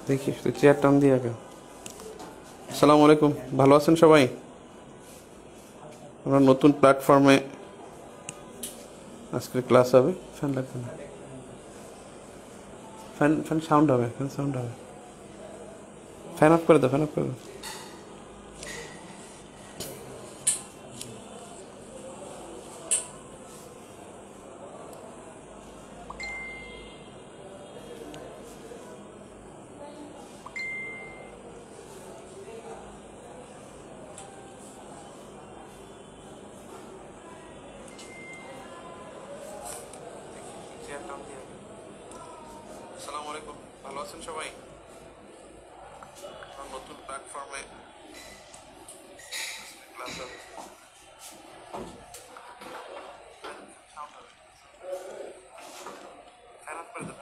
দেখি তুই চেয়ার টান দিয়ে আগে। আসসালামু আলাইকুম, ভালো আছেন সবাই? আমরা নতুন প্ল্যাটফর্মে আজকের ক্লাস হবে। ফ্যান লাগবে না, ফ্যান ফ্যান সাউন্ড হবে, ফ্যান সাউন্ড হবে। ফ্যান অফ করে দাও, ফ্যান অফ করে দাও। আসসালামু আলাইকুম, ভালো আছেন সবাই? নতুন প্ল্যাটফর্মে ক্লাস হবে। ফ্যান অফ করে দাও।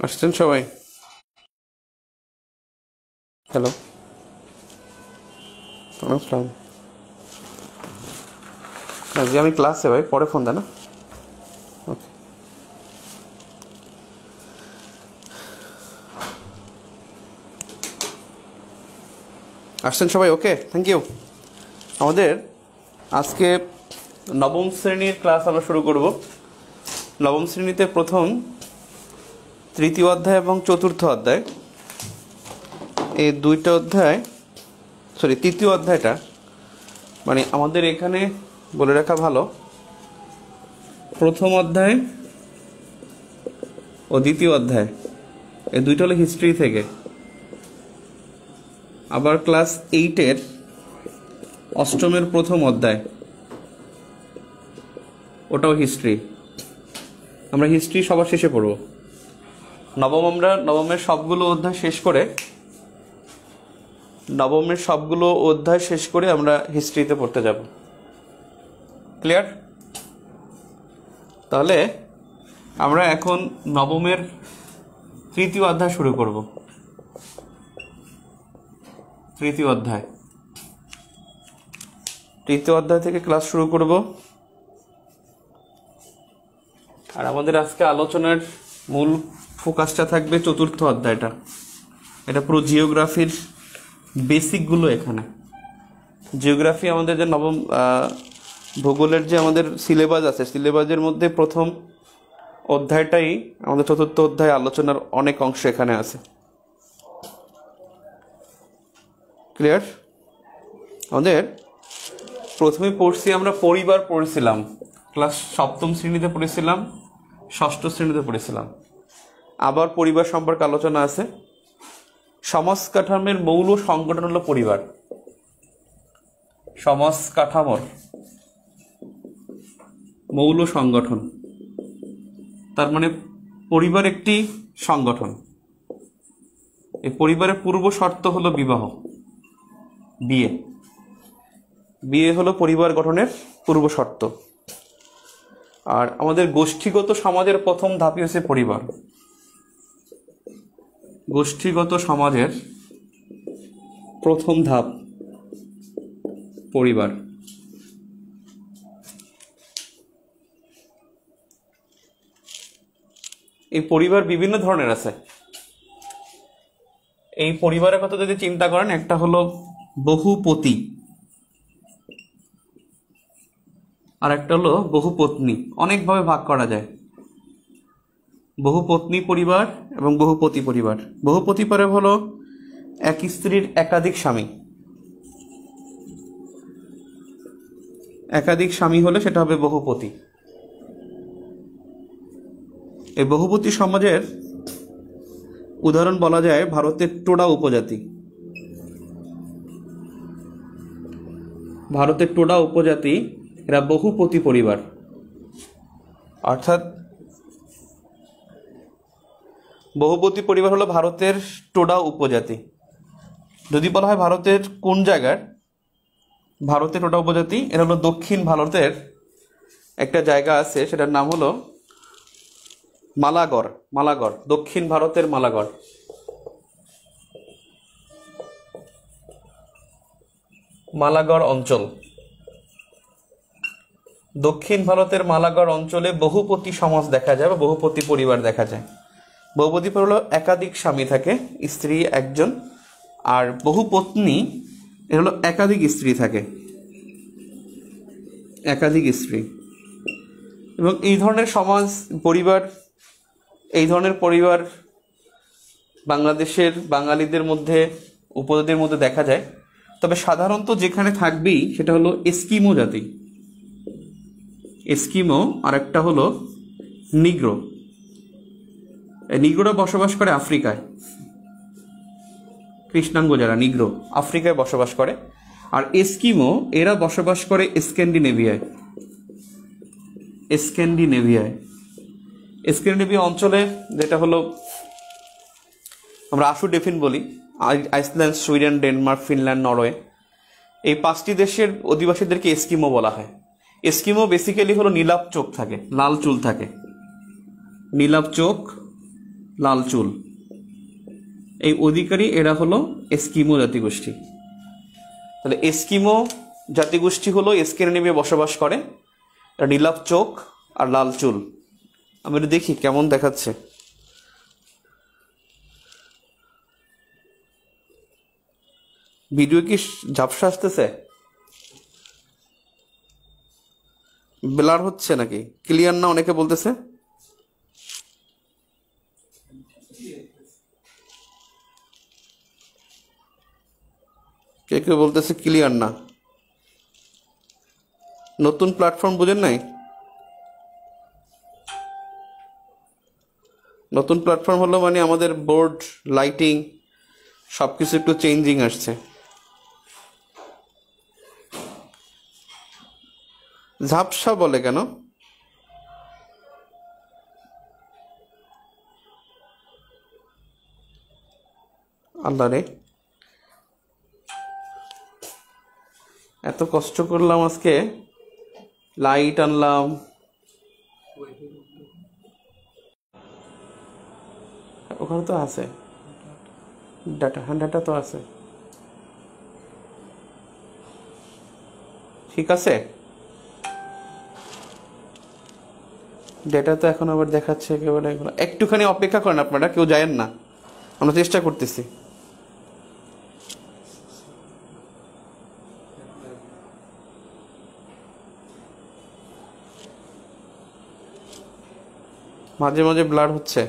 আসছেন সবাই? হ্যালো, আসসালাম। জি আমি ক্লাসে ভাই, পরে ফোন দেয় না। ওকে, আসছেন সবাই? ওকে, থ্যাংক ইউ। আমাদের আজকে নবম শ্রেণীর ক্লাস আমরা শুরু করব। নবম শ্রেণীতে প্রথম তৃতীয় অধ্যায় এবং চতুর্থ অধ্যায়, এই দুইটা অধ্যায়, তৃতীয় অধ্যায়টা মানে আমাদের এখানে বলে রাখা ভালো, প্রথম অধ্যায় ও দ্বিতীয় অধ্যায় এই দুইটা হলো হিস্ট্রি থেকে। আবার ক্লাস 8-এর অষ্টমের প্রথম অধ্যায়, ওটাও হিস্ট্রি। আমরা হিস্ট্রি সবার শেষে পড়ব। নবমের সবগুলো অধ্যায় শেষ করে আমরা হিস্ট্রিতে পড়তে যাব। ক্লিয়ার? তাহলে আমরা এখন নবমের তৃতীয় অধ্যায় শুরু করব। তৃতীয় অধ্যায় থেকে ক্লাস শুরু করব। আর আমাদের আজকে আলোচনার মূল ফোকাসটা থাকবে চতুর্থ অধ্যায়টা। এটা পুরো জিওগ্রাফির বেসিকগুলো এখানে। জিওগ্রাফি আমাদের যে নবম ভূগোলের যে আমাদের সিলেবাস আছে, সিলেবাসের মধ্যে প্রথম অধ্যায়টাই আমাদের চতুর্থ অধ্যায় আলোচনার অনেক অংশ এখানে আছে। ক্লিয়ার? আমাদের প্রথমে আমরা পরিবার পড়েছিলাম, ক্লাস সপ্তম শ্রেণীতে পড়েছিলাম, ষষ্ঠ শ্রেণীতে পড়েছিলাম। আবার পরিবার সম্পর্কে আলোচনা আছে। সমাজ কাঠামোর মৌল সংগঠন হলো পরিবার। সমাজ কাঠামোর মৌল সংগঠন, তার মানে পরিবার একটি সংগঠন। এই পরিবারের পূর্ব শর্ত হলো বিবাহ, বিয়ে হলো পরিবার গঠনের পূর্ব শর্ত। আর আমাদের গোষ্ঠীগত সমাজের প্রথম ধাপই হচ্ছে পরিবার। গোষ্ঠীগত সমাজের প্রথম ধাপ পরিবার। এই পরিবার বিভিন্ন ধরনের আছে। এই পরিবারের কথা যদি চিন্তা করেন, একটা হলো বহুপতি, আর একটা হলো বহুপত্নী। অনেকভাবে ভাগ করা যায়, বহুপত্নী পরিবার এবং বহুপতি পরিবার। বহুপতি পরিবার হলো এক স্ত্রীর একাধিক স্বামী। একাধিক স্বামী হলে সেটা হবে বহুপতি। এই বহুপতি সমাজের উদাহরণ বলা যায় ভারতের টোডা উপজাতি। এরা বহুপতি পরিবার, অর্থাৎ বহুপতি পরিবার হলো ভারতের টোডা উপজাতি। যদি বলা হয় ভারতের কোন জায়গার, ভারতের টোডা উপজাতি, এটা হলো দক্ষিণ ভারতের একটা জায়গা আছে, সেটার নাম হলো মালাগড়। মালাগড়, দক্ষিণ ভারতের মালাগড়। মালাগড় অঞ্চল, দক্ষিণ ভারতের মালাগড় অঞ্চলে বহুপতি সমাজ দেখা যায় বা বহুপতি পরিবার দেখা যায়। বহুপতি পরিবার হলো একাধিক স্বামী থাকে, স্ত্রী একজন, আর বহুপত্নী এ হলো একাধিক স্ত্রী থাকে, একাধিক স্ত্রী। এবং এই ধরনের সমাজ পরিবার, এই ধরনের পরিবার বাংলাদেশের বাঙালিদের মধ্যে, উপজাতির মধ্যে দেখা যায়। তবে সাধারণত যেখানে থাকবেই সেটা হলো এস্কিমো জাতি, এস্কিমো, আর একটা হলো নিগ্রো। নিগ্রোরা বসবাস করে আফ্রিকায়, কৃষ্ণাঙ্গ যারা নিগ্রো আফ্রিকায় বসবাস করে। আর এস্কিমো এরা বসবাস করে স্ক্যান্ডিনেভিয়ায়, স্ক্যান্ডিনেভিয়ায়, স্ক্যান্ডিনেভিয়া অঞ্চলে, যেটা হলো আমরা আশুডেফিন বলি, Iceland, Sweden, Denmark, Finland, Norway, এই 5টি দেশের অধিবাসীদেরকে এস্কিমো বলা হয়। এস্কিমো বেসিক্যালি হলো নীলাভ চোখ থাকে, লাল চুল থাকে, নীলাভ চোখ, লাল চুল, এই অধিকারী এরা হলো এস্কিমো জাতিগোষ্ঠী। তাহলে এস্কিমো জাতিগোষ্ঠী হলো স্ক্যান্ডিনেভিয়ায় বসবাস করে, নীলাভ চোখ আর লাল চুল। আমি একটু দেখি কেমন দেখাচ্ছে। ভিডিও কি ঝাপসা আসতেছে, ব্লার হচ্ছে নাকি, ক্লিয়ার না অনেকে বলতেছে? কে কেউ বলতেছে ক্লিয়ার না। নতুন প্ল্যাটফর্ম বুঝেন নাই? নতুন প্ল্যাটফর্ম হলো মানে আমাদের বোর্ড, লাইটিং সবকিছু একটু চেঞ্জিং আসছে। ঝাপসা বলে কেন? আল্লাহ রে, এত কষ্ট করলাম আজকে, লাইট আনলাম, ওখানে তো আছে ডাটা, হ্যাঁ ডাটা তো আছে, ঠিক আছে। ডেটা তো এখন আবার দেখাচ্ছে একেবারে। একটুখানি অপেক্ষা করেন আপনারা, কেউ যায়েন না, আমরা চেষ্টা করতেছি। মাঝে মাঝে ব্লার হচ্ছে।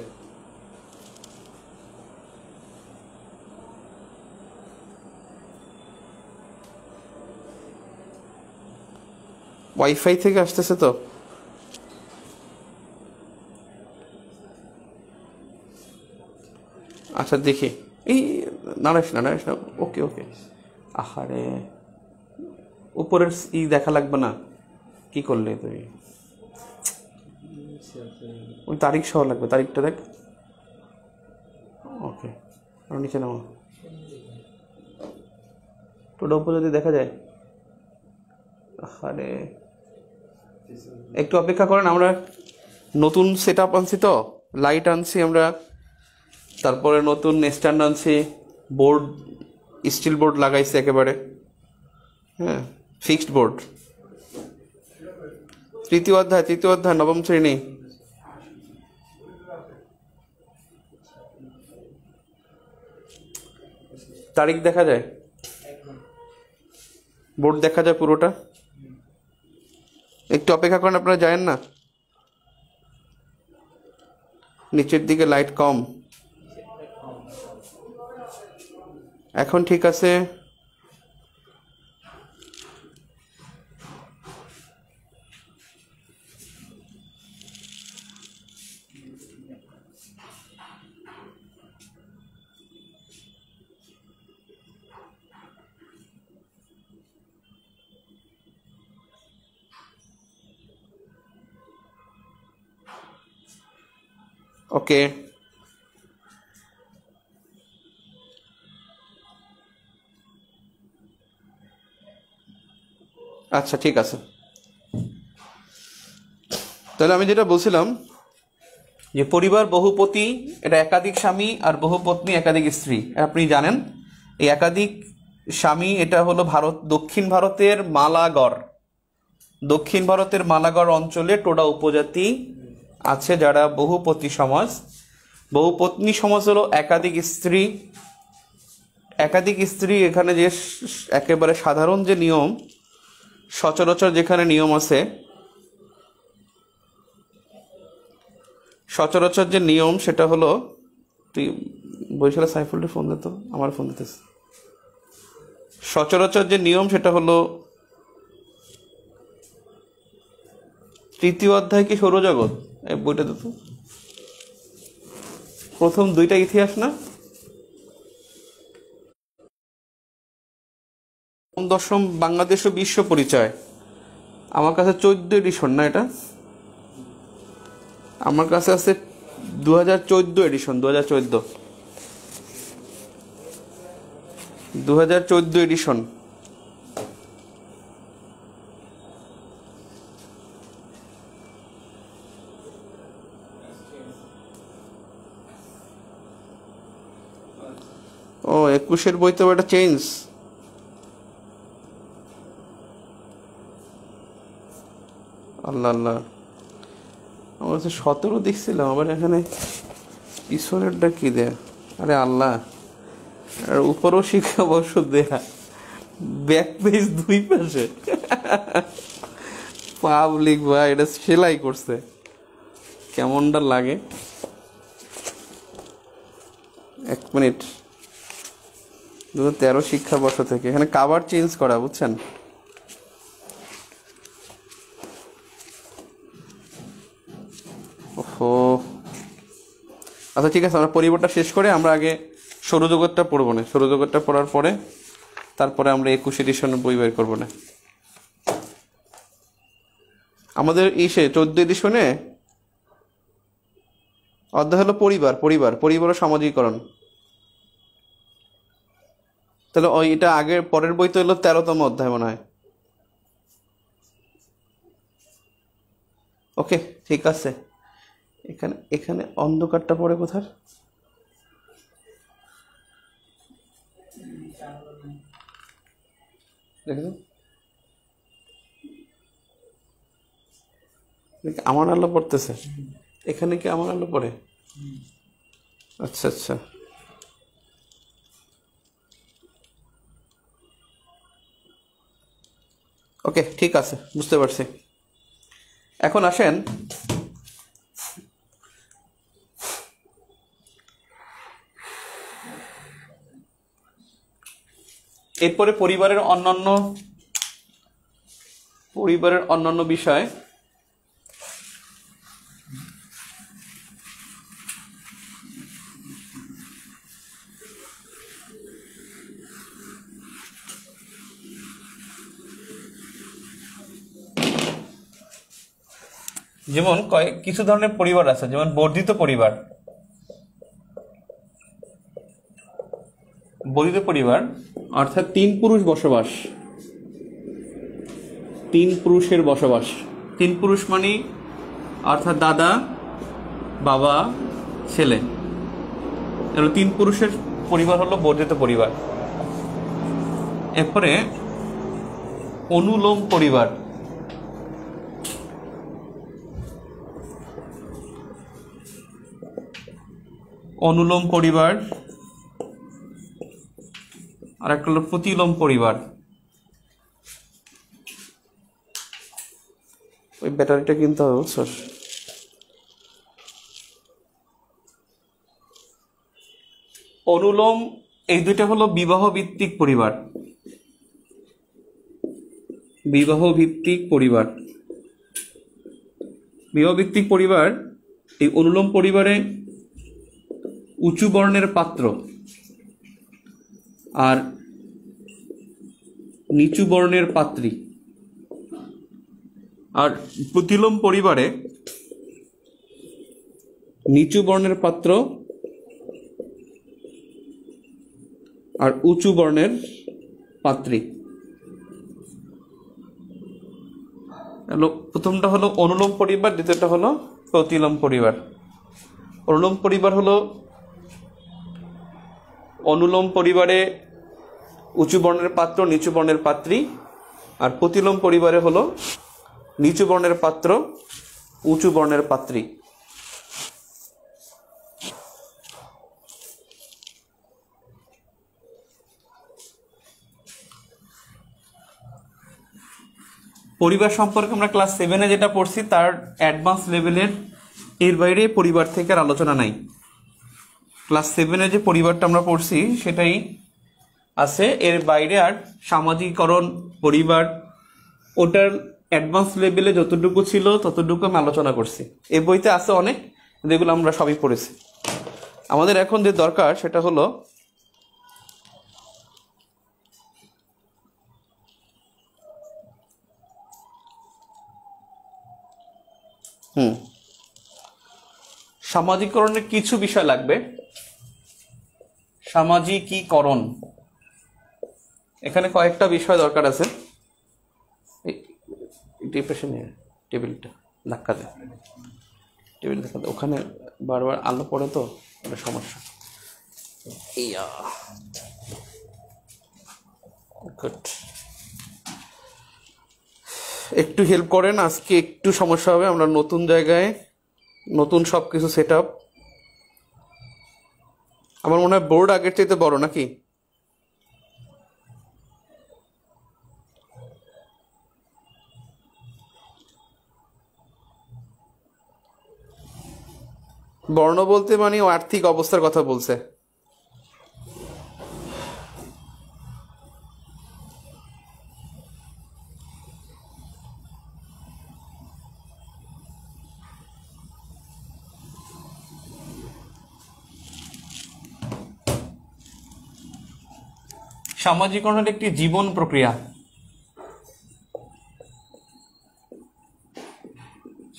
ওয়াইফাই থেকে আসতেছে তো। আচ্ছা দেখি, এই নারায়ণ না, নারায়ণ না, ওকে ওকে। আহারে, উপরের দেখা লাগবে না? কি করলে তুমি? ওই তারিখ সহ লাগবে, তারিখটা দেখ। ওকে, আর নিচে নামা, টোটা উপর যদি দেখা যায়। আরে একটু অপেক্ষা করেন, আমরা নতুন সেট আপ আনছি তো, লাইট আনছি আমরা, তারপরে নতুন স্ট্যান্ড আনছি, বোর্ড, স্টিল বোর্ড লাগাইছি একেবারে, হ্যাঁ, ফিক্সড বোর্ড। তৃতীয় অধ্যায়, নবম শ্রেণী। তারিখ দেখা যায়, বোর্ড দেখা যায় পুরোটা। একটু অপেক্ষা করেন, আপনারা যায়েন না। নিচের দিকে লাইট কম, এখন ঠিক আছে। ওকে, আচ্ছা ঠিক আছে, তাহলে আমি যেটা বলছিলাম যে পরিবার বহুপতি, এটা একাধিক স্বামী আর বহুপত্নী একাধিক স্ত্রী। আপনি জানেন এই একাধিক স্বামী এটা হলো দক্ষিণ ভারতের মালাগড় অঞ্চলে টোডা উপজাতি আছে যারা বহুপতি সমাজ। বহুপত্নী সমাজ হলো একাধিক স্ত্রী। এখানে যে একেবারে সাধারণ যে নিয়ম, সচরাচর যেখানে নিয়ম আছে, সচরাচর যে নিয়ম সেটা হলো, তুই বরিশালে সাইফুলকে ফোন দিত, আমার ফোন দিতেছে। সচরাচর যে নিয়ম সেটা হলো, তৃতীয় অধ্যায় কি সৌরজগৎ, এই বইটা দিত, প্রথম দুইটা ইতিহাস না, দশম বাংলাদেশ ও বিশ্ব পরিচয়। আমার কাছে 14 এডিশন না, এটা আমার কাছে আছে 2014 এডিশন, 2014 এডিশন। ও 21-এর বই তো এটা চেঞ্জ। আল্লাহ আল্লাহ, আমার কাছে 17 দেখছিলাম, আবার এখানে পিছনেরটা কি দেয়া, আরে আল্লাহ, আর উপরও শিক্ষাবর্ষ দেয়া, ব্যাক পেজ 2 পাশে পাবলিক ভাই, এটা সেলাই করছে, কেমনটা লাগে। 1 মিনিট, 2013 শিক্ষাবর্ষ থেকে এখানে কাভার চেঞ্জ করা, বুঝছেন। ওহো, আচ্ছা ঠিক আছে, আমরা পরিবারটা শেষ করে আমরা আগে সৌরজগৎটা পড়বো না, সৌরজগৎটা পড়ার পরে তারপরে আমরা 21 এডিশনের বই বের করবো না। আমাদের 14 এডিশনে অধ্যায় হলো পরিবার ও সামাজিকরণ। তাহলে এটা আগের পরের বই তো হলো 13তম অধ্যায় মনে হয়। ওকে ঠিক আছে, এখানে অন্ধকারটা পড়ে কোথায়, দেখো আমার আলো পড়তেছে, এখানে কি আমার আলো পড়ে? আচ্ছা আচ্ছা, ওকে ঠিক আছে, বুঝতে পারছি। এখন আসেন এরপরে পরিবারের অন্যান্য বিষয়। যেমন কিছু ধরনের পরিবার আছে, যেমন বর্ধিত পরিবার। অর্থাৎ 3 পুরুষের বসবাস। 3 পুরুষ মানে অর্থাৎ দাদা, বাবা, ছেলে, 3 পুরুষের পরিবার হলো বর্ধিত পরিবার। এরপরে অনুলোম পরিবার। আর একটা হলো প্রতিলোম পরিবার। ওই ব্যাটারিটা কিনতে হবে, বুঝছস। অনুলোম, এই দুইটা হলো বিবাহ ভিত্তিক পরিবার। এই অনুলোম পরিবারে উঁচু বর্ণের পাত্র আর নিচু বর্ণের পাত্রী। আর প্রতিলোম পরিবারে নিচু বর্ণের পাত্র আর উঁচু বর্ণের পাত্রী। প্রথমটা হলো অনুলোম পরিবার, দ্বিতীয়টা হলো প্রতিলোম পরিবার। অনুলোম পরিবার হলো অনুলোম পরিবারে উঁচু বর্ণের পাত্র নিচু বর্ণের পাত্রী, আর প্রতিলোম পরিবারে হলো নিচু বর্ণের পাত্র উঁচু বর্ণের পাত্রী। পরিবার সম্পর্কে আমরা ক্লাস 7-এ যেটা পড়ছি তার অ্যাডভান্স লেভেলের এর বাইরে পরিবার থেকে আর আলোচনা নাই। ক্লাস 7-এ যে পরিবারটা আমরা পড়ছি সেটাই আছে, এর বাইরে আর সামাজিকরণ পরিবার ওটার অ্যাডভান্স লেভেলে যতটুকু ছিল ততটুকু আমি আলোচনা করছি। এই বইতে আছে অনেক, যেগুলো আমরা সবই পড়েছি। আমাদের এখন যে দরকার সেটা হলো সামাজিকরণের কিছু বিষয় লাগবে। সামাজিকীকরণ, এখানে কয়েকটা বিষয় দরকার আছে। টেবিলটা ধাক্কা দেয়, টেবিল ধাক্কা দেয়, ওখানে বারবার আলো পড়ে তো একটা সমস্যা। একটু হেল্প করেন, আজকে একটু সমস্যা হবে, আমরা নতুন জায়গায় নতুন সব কিছু সেট আপ। আমার মনে হয় বোর্ড আগের চাইতে বড় নাকি? বর্ণ বলতে মানে আর্থিক অবস্থার কথা বলছে। সামাজিকরণের একটি জীবন প্রক্রিয়া।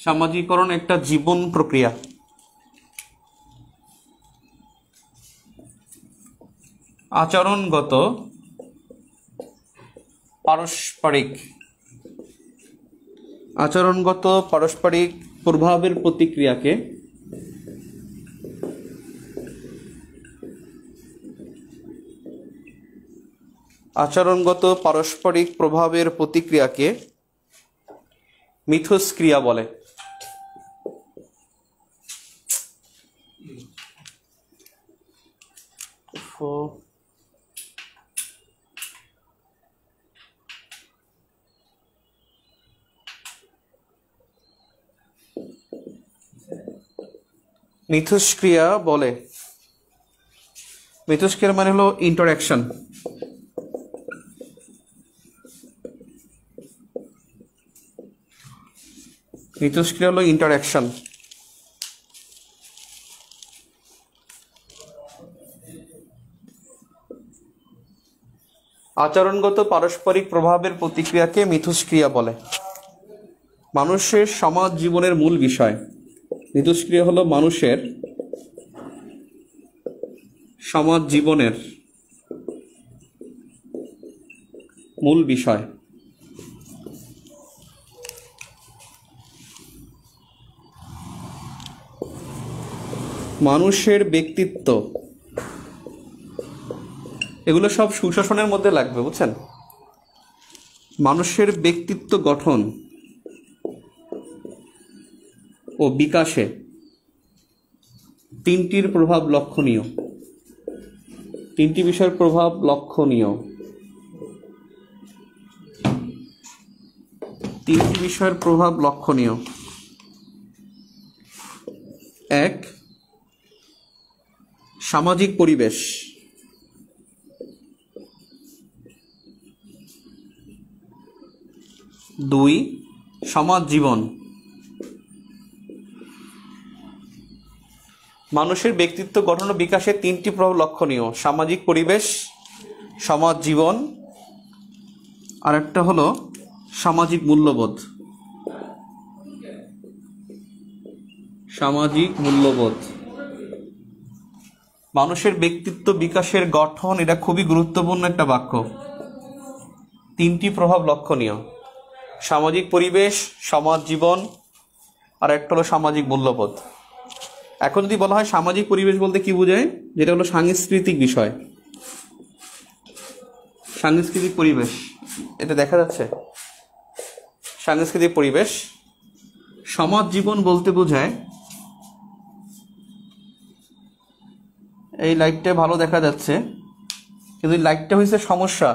সামাজিকরণ একটা জীবন প্রক্রিয়া। আচরণগত পারস্পরিক প্রভাবের প্রতিক্রিয়াকে মিথস্ক্রিয়া বলে। মিথস্ক্রিয়া মানে হলো ইন্টারঅ্যাকশন। মিথস্ক্রিয়া হলো ইন্টারঅ্যাকশন। আচরণগত পারস্পরিক প্রভাবের প্রতিক্রিয়াকে মিথস্ক্রিয়া বলে। মানুষের সমাজ জীবনের মূল বিষয়। মিথস্ক্রিয়া হলো মানুষের সমাজ জীবনের মূল বিষয়। মানুষের ব্যক্তিত্ব, এগুলো সব সুশাসনের মধ্যে লাগবে, বুঝছেন? মানুষের ব্যক্তিত্ব গঠন ও বিকাশে তিনটির প্রভাব লক্ষণীয়। তিনটি বিষয়ের প্রভাব লক্ষণীয়। তিনটি বিষয়ের প্রভাব লক্ষণীয়। এক, সামাজিক পরিবেশ। দুই, সমাজ জীবন। মানুষের ব্যক্তিত্ব গঠন ও বিকাশে তিনটি প্রভাব লক্ষণীয়: সামাজিক পরিবেশ, সমাজ জীবন, আর একটা হলো সামাজিক মূল্যবোধ। সামাজিক মূল্যবোধ। মানুষের ব্যক্তিত্ব বিকাশের গঠন, এটা খুবই গুরুত্বপূর্ণ একটা বাক্য। তিনটি প্রভাব লক্ষণীয়: সামাজিক পরিবেশ, সমাজ জীবন, আর একটা হলো সামাজিক মূল্যবোধ। এখন যদি বলা হয় সামাজিক পরিবেশ বলতে কি বোঝায়, যেটা হলো সাংস্কৃতিক বিষয়, সাংস্কৃতিক পরিবেশ, এটা দেখা যাচ্ছে সাংস্কৃতিক পরিবেশ। সমাজ জীবন বলতে বোঝায়, এই লাইটটা ভালো দেখা যাচ্ছে কিন্তু লাইটটা হয়েছে সমস্যা,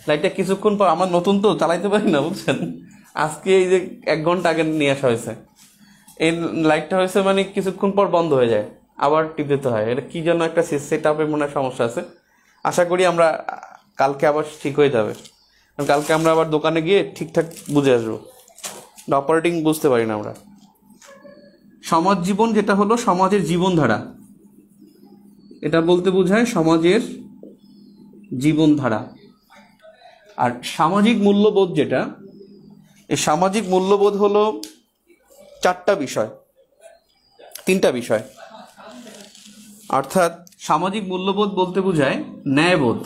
লাইটটা কিছুক্ষণ পর, আমার নতুন তো চালাইতে পারি না বুঝছেন, আজকে এই যে 1 ঘন্টা আগে নিয়ে আসা হয়েছে, এই লাইটটা হয়েছে মানে কিছুক্ষণ পর বন্ধ হয়ে যায়, আবার টিপ দিতে হয়, এটা কি জন্য একটা সেট আপের মনে হয় সমস্যা আছে। আশা করি আমরা কালকে আবার ঠিক হয়ে যাবে, কালকে আমরা আবার দোকানে গিয়ে ঠিকঠাক বুঝে আসবো, অপারেটিং বুঝতে পারি না আমরা। সমাজ জীবন যেটা হলো সমাজের জীবনধারা, এটা বলতে বোঝায় সমাজের জীবনধারা। আর সামাজিক মূল্যবোধ যেটা, এই সামাজিক মূল্যবোধ হলো 4টা বিষয়, 3টা বিষয়। অর্থাৎ সামাজিক মূল্যবোধ বলতে বোঝায় ন্যায়বোধ,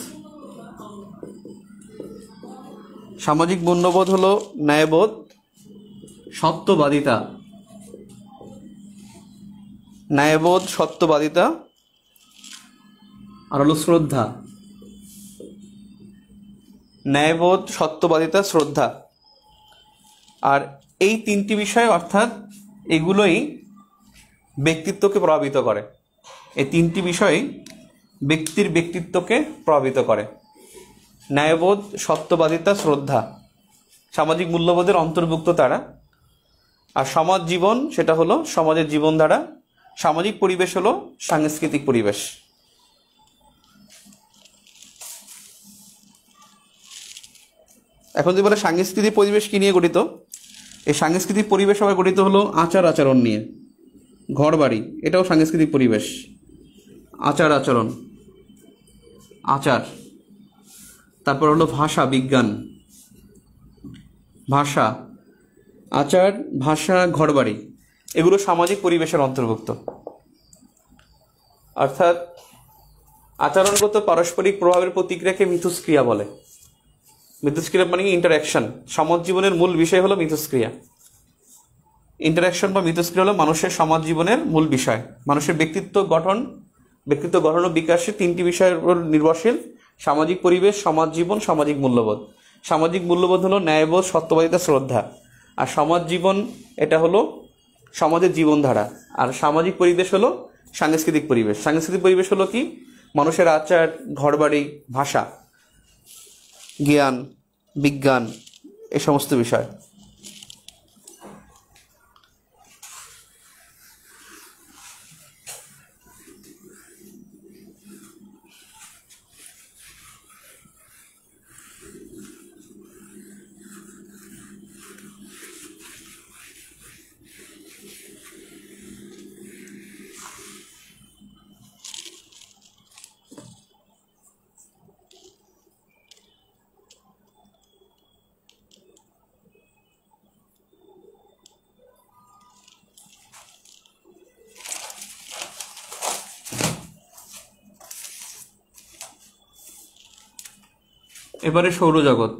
সামাজিক মূল্যবোধ হলো ন্যায়বোধ, সত্যবাদিতা, ন্যায়বোধ, সত্যবাদিতা, আর হলো শ্রদ্ধা। ন্যায়বোধ, সত্যবাদিতা, শ্রদ্ধা। আর এই 3টি বিষয়, অর্থাৎ এগুলোই ব্যক্তিত্বকে প্রভাবিত করে, এই 3টি বিষয় ব্যক্তির ব্যক্তিত্বকে প্রভাবিত করে। ন্যায়বোধ, সত্যবাদিতা, শ্রদ্ধা সামাজিক মূল্যবোধের অন্তর্ভুক্ত তারা। আর সমাজ জীবন সেটা হলো সমাজের জীবনধারা, সামাজিক পরিবেশ হলো সাংস্কৃতিক পরিবেশ। এখন যদি বলে সাংস্কৃতিক পরিবেশ কি নিয়ে গঠিত, এই সাংস্কৃতিক পরিবেশ সবাই গঠিত হলো আচার আচরণ নিয়ে। ঘর বাড়ি এটাও সাংস্কৃতিক পরিবেশ, আচার আচরণ, আচার। তারপর হলো ভাষা বিজ্ঞান, ভাষা, আচার, ভাষা, ঘর বাড়ি, এগুলো সামাজিক পরিবেশের অন্তর্ভুক্ত। অর্থাৎ আচরণগত পারস্পরিক প্রভাবের প্রতিক্রিয়াকে মিথস্ক্রিয়া বলে। মিথস্ক্রিয়া মানে ইন্টারাকশন। সমাজ জীবনের মূল বিষয় হলো মিথস্ক্রিয়া। ইন্টারাকশন বা মিথস্ক্রিয়া হলো মানুষের সমাজ জীবনের মূল বিষয়। মানুষের ব্যক্তিত্ব গঠন ও বিকাশে 3টি বিষয়ের উপর নির্ভরশীল: সামাজিক পরিবেশ, সমাজ জীবন, সামাজিক মূল্যবোধ। সামাজিক মূল্যবোধ হলো ন্যায়বোধ, সত্যবাদিতা, শ্রদ্ধা। আর সমাজ জীবন এটা হলো সমাজের জীবনধারা। আর সামাজিক পরিবেশ হলো সাংস্কৃতিক পরিবেশ। সাংস্কৃতিক পরিবেশ হলো কি? মানুষের আচার, ঘরবাড়ি, ভাষা, জ্ঞান, বিজ্ঞান, এই সমস্ত বিষয়। এবারে সৌরজগৎ।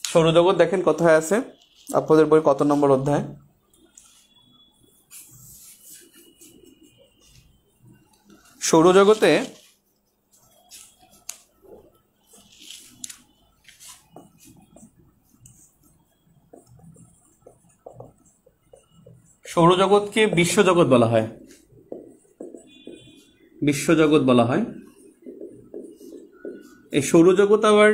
সৌরজগৎ দেখেন কোথায় আছে আপনাদের বই, কত নম্বর অধ্যায়? সৌরজগতে সৌরজগৎকে বিশ্বজগৎ বলা হয়, বিশ্বজগৎ বলা হয়। এই সৌরজগৎ আবার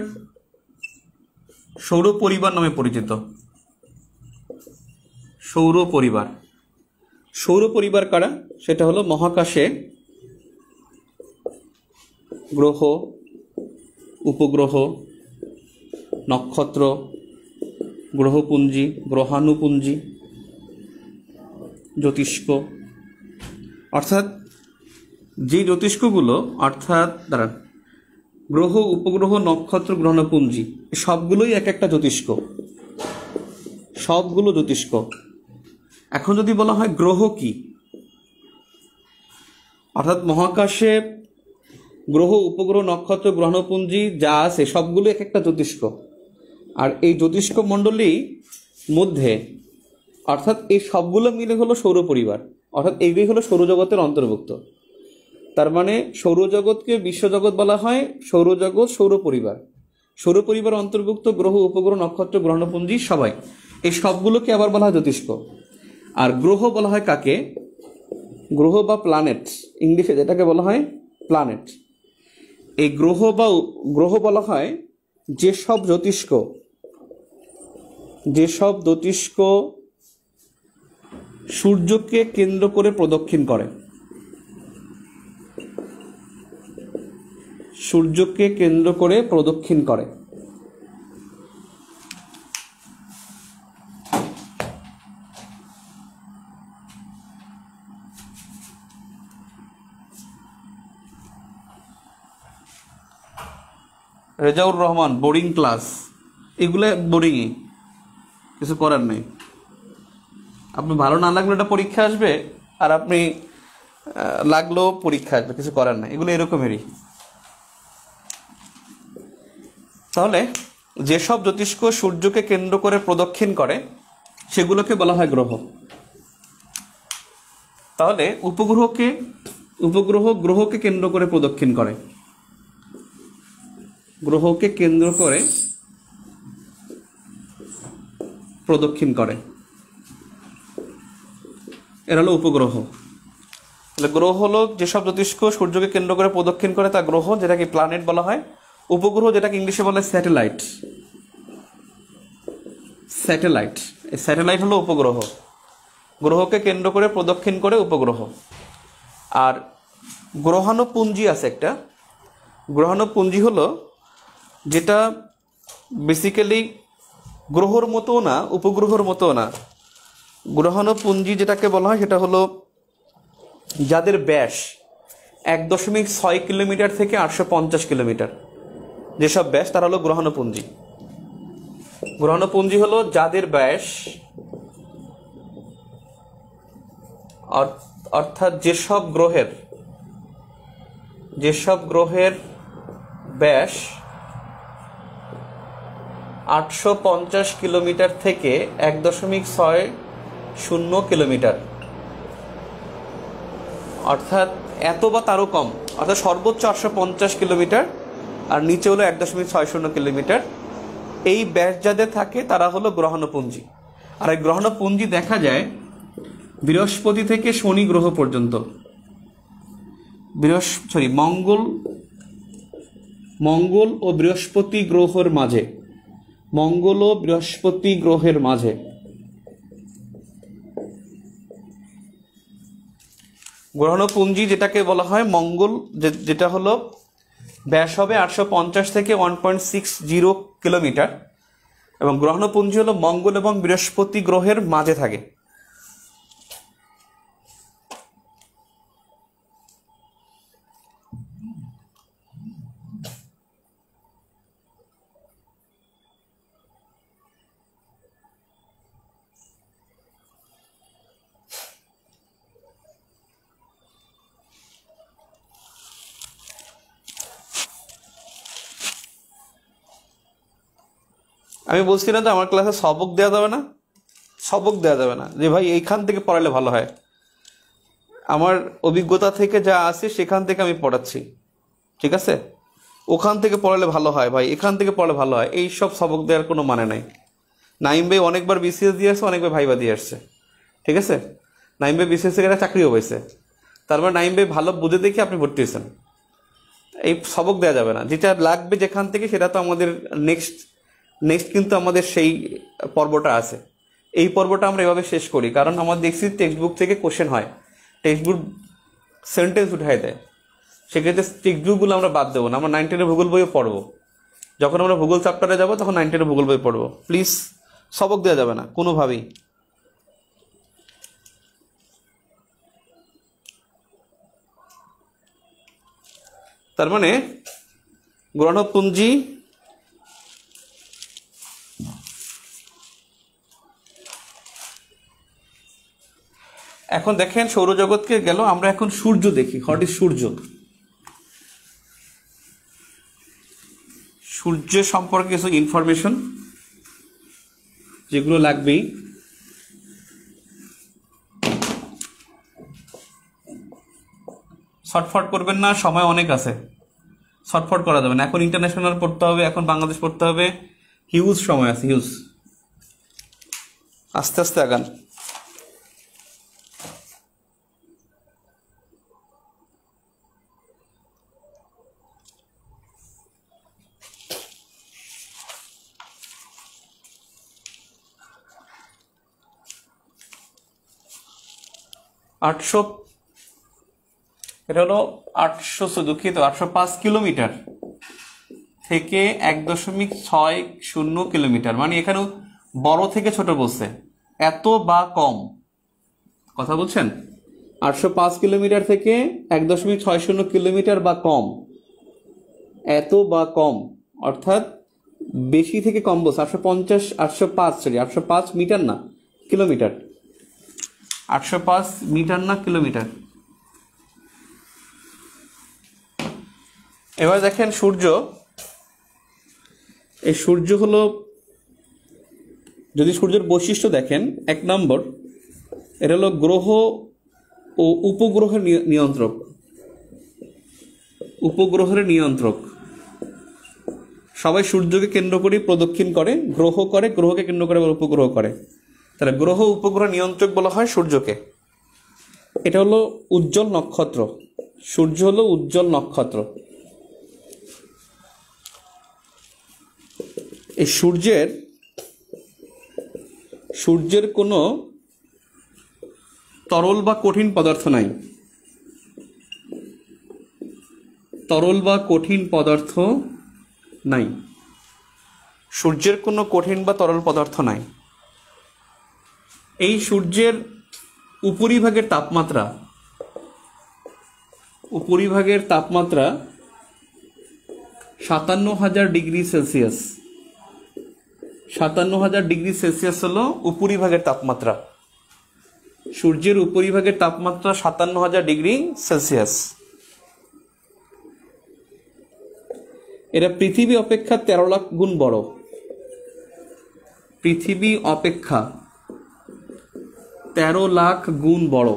সৌর পরিবার নামে পরিচিত। সৌর পরিবার, সৌর পরিবার কারা? সেটা হলো মহাকাশে গ্রহ, উপগ্রহ, নক্ষত্র, গ্রহপুঞ্জি, গ্রহাণুপুঞ্জি, জ্যোতিষ্ক। অর্থাৎ যে জ্যোতিষ্কগুলো, অর্থাৎ দাঁড়ান, গ্রহ, উপগ্রহ, নক্ষত্র, গ্রহাণুপুঞ্জি সবগুলোই এক একটা জ্যোতিষ্ক, সবগুলো জ্যোতিষ্ক। এখন যদি বলা হয় গ্রহ কি, অর্থাৎ মহাকাশে গ্রহ, উপগ্রহ, নক্ষত্র, গ্রহাণুপুঞ্জি যা আছে সবগুলো এক একটা জ্যোতিষ্ক। আর এই জ্যোতিষ্ক মণ্ডলীর মধ্যে অর্থাৎ এই সবগুলো মিলে হলো সৌর পরিবার, অর্থাৎ এইগুলি হলো সৌরজগতের অন্তর্ভুক্ত। তার মানে সৌরজগৎকে বিশ্বজগৎ বলা হয়, সৌরজগৎ সৌর পরিবার। সৌর পরিবার অন্তর্ভুক্ত গ্রহ, উপগ্রহ, নক্ষত্র, গ্রহাণুপুঞ্জি সবাই, এই সবগুলোকে আবার বলা হয় জ্যোতিষ্ক। আর গ্রহ বলা হয় কাকে? গ্রহ বা প্ল্যানেট, ইংলিশে যেটাকে বলা হয় প্ল্যানেট। এই গ্রহ বলা হয় যেসব জ্যোতিষ্ক সূর্যকে কেন্দ্র করে প্রদক্ষিণ করে, সূর্যকে কেন্দ্র করে প্রদক্ষিণ করে। রেজাউর রহমান, বোরিং ক্লাস, এগুলো বোরিংই, কিছু করার নেই। আপনি ভালো না লাগলে এটা পরীক্ষা আসবে, আর আপনি লাগলেও পরীক্ষা আসবে, কিছু করার নেই, এগুলো এরকমেরই। তাহলে যেসব জ্যোতিষ্ক সূর্যকে কেন্দ্র করে প্রদক্ষিণ করে সেগুলোকে বলা হয় গ্রহ। তাহলে উপগ্রহ গ্রহকে কেন্দ্র করে প্রদক্ষিণ করে, গ্রহকে কেন্দ্র করে প্রদক্ষিণ করে, এরা হলো উপগ্রহ। তাহলে গ্রহ হলো যেসব জ্যোতিষ্ক সূর্যকে কেন্দ্র করে প্রদক্ষিণ করে তা গ্রহ, যেটাকে প্ল্যানেট বলা হয়। উপগ্রহ যেটাকে ইংলিশে বলা হয় স্যাটেলাইট, এই স্যাটেলাইট হলো উপগ্রহ। গ্রহকে কেন্দ্র করে প্রদক্ষিণ করে উপগ্রহ। আর গ্রহাণুপুঞ্জি আছে একটা। গ্রহাণুপুঞ্জি হলো যেটা বেসিক্যালি গ্রহর মতো না, উপগ্রহর মতো না। গ্রহাণুপুঞ্জি যেটাকে বলা হয় সেটা হলো যাদের ব্যাস 1.6 কিলোমিটার থেকে 850 কিলোমিটার, যেসব ব্যাস তারা হলো গ্রহাণুপুঞ্জি। গ্রহাণুপুঞ্জি হলো যাদের ব্যাস, অর্থাৎ যেসব গ্রহের ব্যাস 850 কিলোমিটার থেকে 1.60 কিলোমিটার, অর্থাৎ এত বা তারও কম, অর্থাৎ সর্বোচ্চ 850 কিলোমিটার আর নিচে হলো 1.60 কিলোমিটার। এই ব্যাস যাদের থাকে তারা হলো গ্রহাণুপুঞ্জি। আর এই গ্রহাণুপুঞ্জি দেখা যায় বৃহস্পতি থেকে শনি গ্রহ পর্যন্ত, মঙ্গল ও বৃহস্পতি গ্রহের মাঝে। গ্রহাণুপুঞ্জি যেটাকে বলা হয় মঙ্গল, যেটা হলো ব্যাস হবে 850 থেকে 1.60 কিলোমিটার, এবং গ্রহাণুপুঞ্জি হলো মঙ্গল এবং বৃহস্পতি গ্রহের মাঝে থাকে। আমি বলছি না যে আমার ক্লাসে সবক দেওয়া যাবে না, যে ভাই এইখান থেকে পড়ালে ভালো হয়। আমার অভিজ্ঞতা থেকে যা আছে সেখান থেকে আমি পড়াচ্ছি, ঠিক আছে? ওখান থেকে পড়ালে ভালো হয় ভাই, এখান থেকে পড়ালে ভালো হয়, এই সব সবক দেওয়ার কোনো মানে নাই। নাইম ভাই অনেকবার বিসিএস দিয়ে আসছে, অনেকবার ভাইবা দিয়ে আসছে, ঠিক আছে? নাইম ভাই বিসিএস থেকে একটা চাকরিও হয়েছে, তারপর নাইম ভাই ভালো বুঝে দেখে আপনি ভর্তি হয়েছেন। এই সবক দেওয়া যাবে না, যেটা লাগবে যেখান থেকে সেটা তো আমাদের নেক্সট কিন্তু আমাদের সেই পর্বটা আছে। এই পর্বটা আমরা এভাবে শেষ করি, কারণ আমরা দেখছি টেক্সট বুক থেকে কোশ্চেন হয়, টেক্সট বুক সেন্টেন্স উঠাই দেয়, সেক্ষেত্রে টেক্সট বুকগুলো আমরা বাদ দেবো না। আমরা 9 10 ভূগোল বইও পড়বো, যখন আমরা ভূগোল চ্যাপ্টারে যাবো তখন 9 10 ভূগোল বই পড়বো। প্লিজ সবক দেওয়া যাবে না কোনোভাবেই। তার মানে গ্রহাণুপুঞ্জি এখন দেখেন সৌরজগৎকে গেল, আমরা এখন সূর্য দেখি। হোয়াট ইজ সূর্য? সূর্য সম্পর্কে কিছু ইনফরমেশন যেগুলো লাগবেই। শর্টফট করবেন না, সময় অনেক আছে, শর্টফট করা যাবে না। এখন ইন্টারন্যাশনাল পড়তে হবে, এখন বাংলাদেশ পড়তে হবে, হিউজ সময় আছে, হিউজ। আস্তে আস্তে আগান। এটা হলো 805 কিলোমিটার থেকে 1.60 কিলোমিটার, মানে এখানেও বড় থেকে ছোট বলছে, এত বা কম, কথা বলছেন? 805 কিলোমিটার থেকে 1.60 কিলোমিটার বা কম, এত বা কম, অর্থাৎ বেশি থেকে কম বলছে। 805 মিটার না কিলোমিটার, 805 মিটার না কিলোমিটার। এবার দেখেন সূর্য, এই সূর্য হলো, যদি সূর্যের বৈশিষ্ট্য দেখেন, 1 নম্বর, এটা হলো গ্রহ ও উপগ্রহের নিয়ন্ত্রক। উপগ্রহের নিয়ন্ত্রক, সবাই সূর্যকে কেন্দ্র করে প্রদক্ষিণ করে, গ্রহ করে, গ্রহকে কেন্দ্র করে আবার উপগ্রহ করে, তাহলে গ্রহ উপগ্রহ নিয়ন্ত্রক বলা হয় সূর্যকে। এটা হলো উজ্জ্বল নক্ষত্র, সূর্য হলো উজ্জ্বল নক্ষত্র। এই সূর্যের কোনো তরল বা কঠিন পদার্থ নাই, তরল বা কঠিন পদার্থ নাই, সূর্যের কোনো কঠিন বা তরল পদার্থ নাই। এই সূর্যের উপরিভাগের তাপমাত্রা 57,000 ডিগ্রি সেলসিয়াস। 57,000 ডিগ্রি সেলসিয়াস হলো উপরিভাগের তাপমাত্রা। সূর্যের উপরিভাগের তাপমাত্রা 57,000 ডিগ্রি সেলসিয়াস। এটা পৃথিবী অপেক্ষা 13 লাখ গুণ বড়। পৃথিবী অপেক্ষা 13 লাখ গুণ বড়।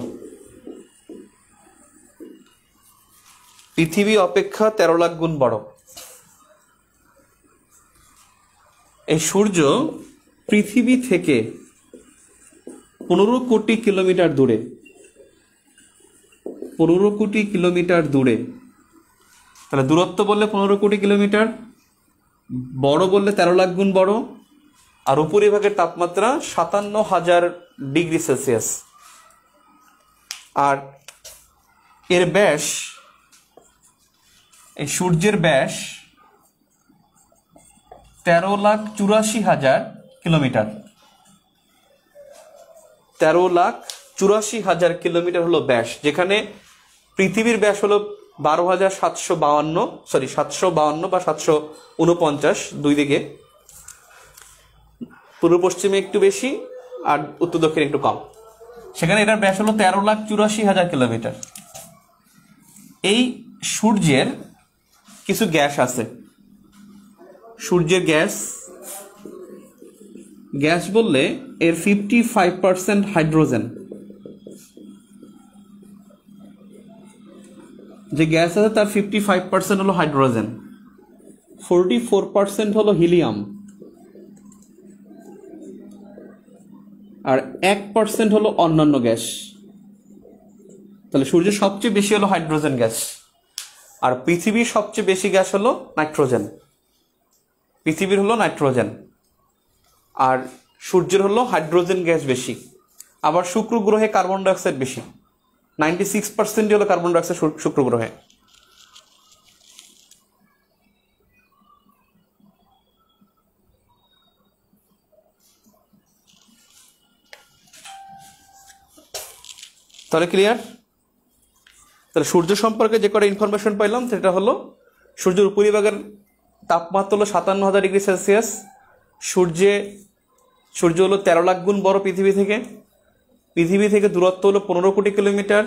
পৃথিবী অপেক্ষা 13 লাখ গুণ বড়। এই সূর্য পৃথিবী থেকে 15 কোটি কিলোমিটার দূরে। 15 কোটি কিলোমিটার দূরে। তাহলে দূরত্ব বললে 15 কোটি কিলোমিটার, বড় বললে 13 লাখ গুণ বড়, আর উপরিভাগের তাপমাত্রা 57,000 ডিগ্রি সেলসিয়াস। আর এর ব্যাস, এই সূর্যের ব্যাস 13,84,000 কিলোমিটার। 13,84,000 কিলোমিটার হলো ব্যাস, যেখানে পৃথিবীর ব্যাস হলো 752 বা 749, দুই দিকে, পূর্ব পশ্চিমে একটু বেশি আর উত্তর দক্ষিণে একটু কম। সেখানে এটার ব্যাস হলো 13,84,000 কিলোমিটার। এই সূর্যের কিছু গ্যাস আছে। সূর্যের গ্যাস বললে এর 55% হাইড্রোজেন। যে গ্যাস আছে তার 55% হলো হাইড্রোজেন, 44% হলো হিলিয়াম, আর 1% হলো অন্যান্য গ্যাস। তাহলে সূর্যের সবচেয়ে বেশি হলো হাইড্রোজেন গ্যাস, আর পৃথিবীর সবচেয়ে বেশি গ্যাস হলো নাইট্রোজেন। পৃথিবীর হলো নাইট্রোজেন, আর সূর্যের হলো হাইড্রোজেন গ্যাস বেশি। আবার শুক্র গ্রহে কার্বন ডাইঅক্সাইড বেশি, 96% হলো কার্বন ডাইঅক্সাইড শুক্র গ্রহে। তাহলে ক্লিয়ার? তাহলে সূর্য সম্পর্কে যে কটা ইনফরমেশন পাইলাম সেটা হলো সূর্যের উপরিভাগের তাপমাত্রা হলো 57,000 ডিগ্রি সেলসিয়াস। সূর্য হলো 13 লাখ গুণ বড় পৃথিবী থেকে। পৃথিবী থেকে দূরত্ব হলো 15 কোটি কিলোমিটার।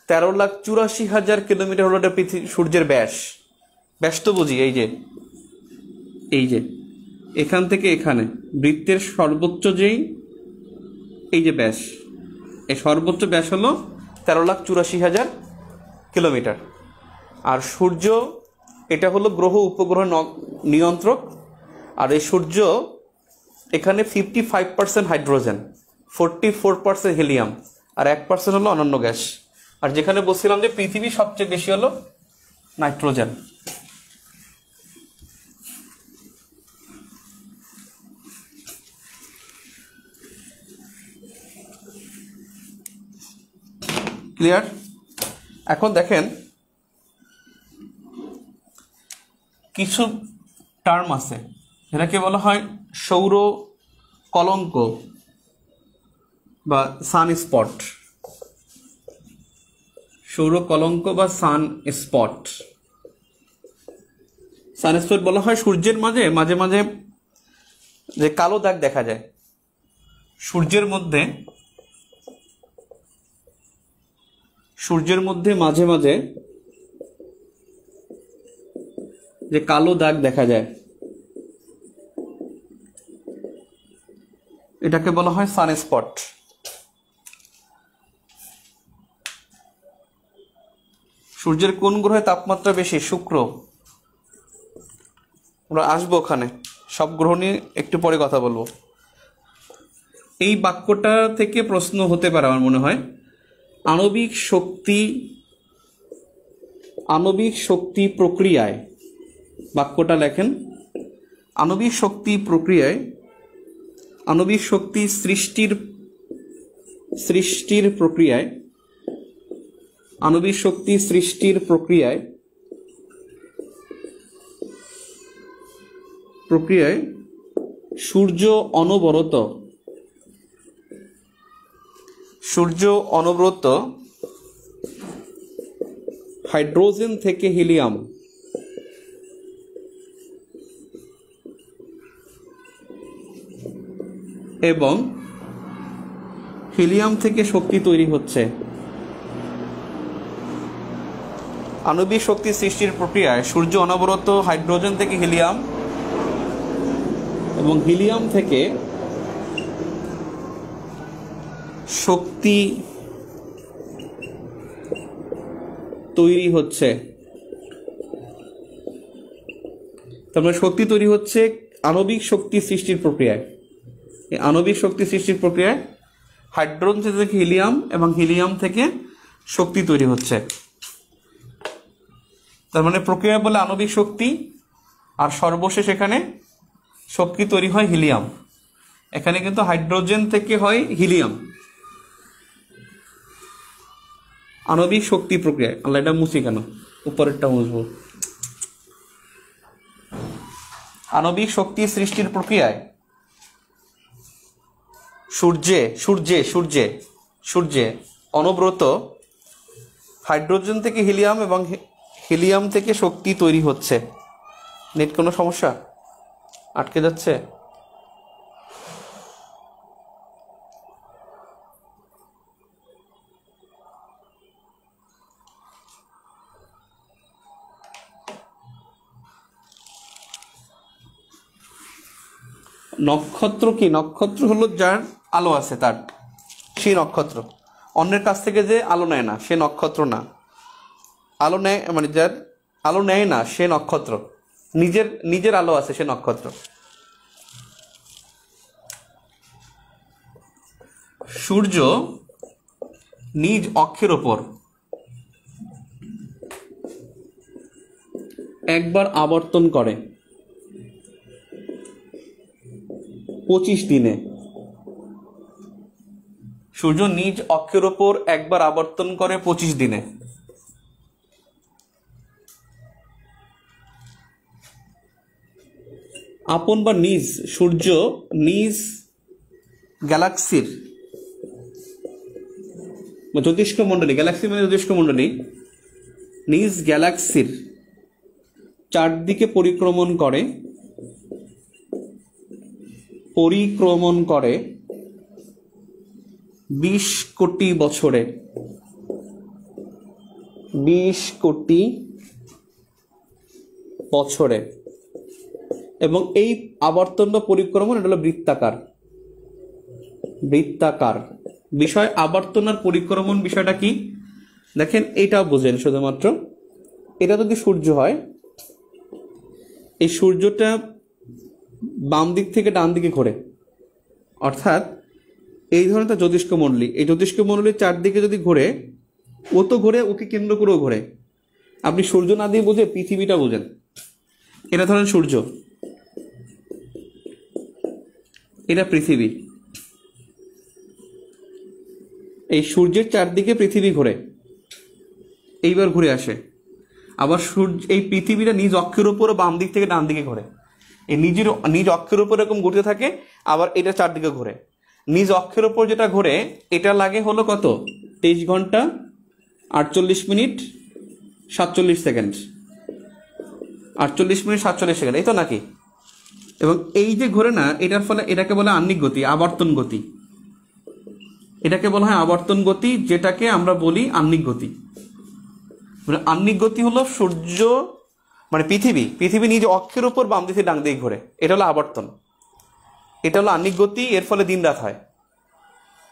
13,84,000 কিলোমিটার হলো সূর্যের ব্যাস। ব্যাস তো বুঝি, এই যে এই যে এখান থেকে এখানে বৃত্তের সর্বোচ্চ যেই এই যে ব্যাস, এই সর্বোচ্চ ব্যাস হলো 13,84,000 কিলোমিটার। আর সূর্য এটা হলো গ্রহ উপগ্রহ নিয়ন্ত্রক। আর এই সূর্য এখানে 55% হাইড্রোজেন, 44% হিলিয়াম, আর 1% হলো অন্যান্য গ্যাস। আর যেখানে বলছিলাম যে পৃথিবী সবচেয়ে বেশি হলো নাইট্রোজেন। ক্লিয়ার? এখন দেখেন কিছু টার্ম আছে যেটাকে বলা হয় সৌর কলঙ্ক বা সান স্পট। সৌর কলঙ্ক বা সান স্পট। সান স্পট বলা হয় সূর্যের মাঝে মাঝে মাঝে যে কালো দাগ দেখা যায়। সূর্যের মধ্যে মাঝে মাঝে যে কালো দাগ দেখা যায়, এটাকে বলা হয় সানস্পট। সূর্যের কোন গ্রহে তাপমাত্রা বেশি? শুক্র। আমরা আসবো ওখানে, সব গ্রহ নিয়ে একটু পরে কথা বলবো। এই বাক্যটা থেকে প্রশ্ন হতে পারে আমার মনে হয়, আণবিক শক্তি প্রক্রিয়ায়, বাক্যটা লেখেন, আণবিক শক্তি সৃষ্টির প্রক্রিয়ায় সূর্য অনবরত হাইড্রোজেন থেকে হিলিয়াম এবং হিলিয়াম থেকে শক্তি তৈরি হচ্ছে। আণবিক শক্তি সৃষ্টির প্রক্রিয়ায় সূর্য অনবরত হাইড্রোজেন থেকে হিলিয়াম এবং হিলিয়াম থেকে শক্তি তৈরি হচ্ছে। তারপরে শক্তি তৈরি হচ্ছে আণবিক শক্তি সৃষ্টির প্রক্রিয়ায়। এই আণবিক শক্তি সৃষ্টির প্রক্রিয়ায় হাইড্রোজেন থেকে হিলিয়াম এবং হিলিয়াম থেকে শক্তি তৈরি হচ্ছে। তার মানে প্রক্রিয়া বলে আণবিক শক্তি, আর সর্বশেষ এখানে শক্তি তৈরি হয় হিলিয়াম। এখানে কিন্তু হাইড্রোজেন থেকে হয় হিলিয়াম। আণবিক শক্তি প্রক্রিয়ায়, আল্লাহ এটা মুছি কেন, উপরেরটা মুছবো। আণবিক শক্তি সৃষ্টির প্রক্রিয়ায় সূর্যে অনবরত হাইড্রোজেন থেকে হিলিয়াম এবং হিলিয়াম থেকে শক্তি তৈরি হচ্ছে। নেট কোনো সমস্যা? আটকে যাচ্ছে? নক্ষত্র কি? নক্ষত্র হলো যার আলো আছে, তার সেই নক্ষত্র। অন্যের কাছ থেকে যে আলো নেয় না সে নক্ষত্র না। আলো নেয় মানে যার আলো নেয় না সে নক্ষত্র। নিজের আলো আছে সে নক্ষত্র। সূর্য নিজ অক্ষের ওপর একবার আবর্তন করে 25 দিনে। সূর্য নিজ অক্ষের ওপর একবার আবর্তন করে 25 দিনে। আপন বা নিজ, সূর্য নিজ গ্যালাক্সির জ্যোতিষ্ক মণ্ডলী, গ্যালাক্সি মানে জ্যোতিষ্ক মণ্ডলী, নিজ গ্যালাক্সির চারদিকে পরিক্রমণ করে 20 কোটি বছরে। 20 কোটি বছরে এবং এই আবর্তন বা পরিক্রমণ এটা হলো বৃত্তাকার। বৃত্তাকার বিষয় আবর্তন আর পরিক্রমণ বিষয়টা কি দেখেন, এইটাও বোঝেন শুধুমাত্র। এটা যদি সূর্য হয়, এই সূর্যটা বাম দিক থেকে ডান দিকে ঘোরে, অর্থাৎ এই ধরনের একটা জ্যোতিষ্ক মণ্ডলী, এই জ্যোতিষ্ক মণ্ডলীর চারদিকে যদি ঘোরে, ও তো ঘোরে, ওকে কেন্দ্র করেও ঘোরে। আপনি সূর্য না দিয়ে বুঝে পৃথিবীটা বুঝেন। এটা ধরেন সূর্য, এটা পৃথিবী, এই সূর্যের চারদিকে পৃথিবী ঘোরে, এইবার ঘুরে আসে। আবার সূর্য এই পৃথিবীটা নিজ অক্ষের উপর বাম দিক থেকে ডান দিকে ঘোরে, এই নিজ অক্ষের উপর এরকম ঘুরতে থাকে, আবার এটা চারদিকে ঘোরে। নিজ অক্ষের উপর যেটা ঘোরে এটা লাগে হলো কত, 23 ঘন্টা 48 মিনিট 47 সেকেন্ড, 48 মিনিট 47 সেকেন্ড, এই তো নাকি? এবং এই যে ঘোরে না, এটার ফলে এটাকে বলে আহ্নিক গতি, আবর্তন গতি। এটাকে বলা হয় আবর্তন গতি, যেটাকে আমরা বলি আহ্নিক গতি। মানে আহ্নিক গতি হলো সূর্য মানে পৃথিবী নিজ অক্ষের উপর বাম দিকে ডান দিকে ঘোরে, এটা হলো আবর্তন। এটা হলো আহ্নিক গতি, এর ফলে দিন রাত হয়।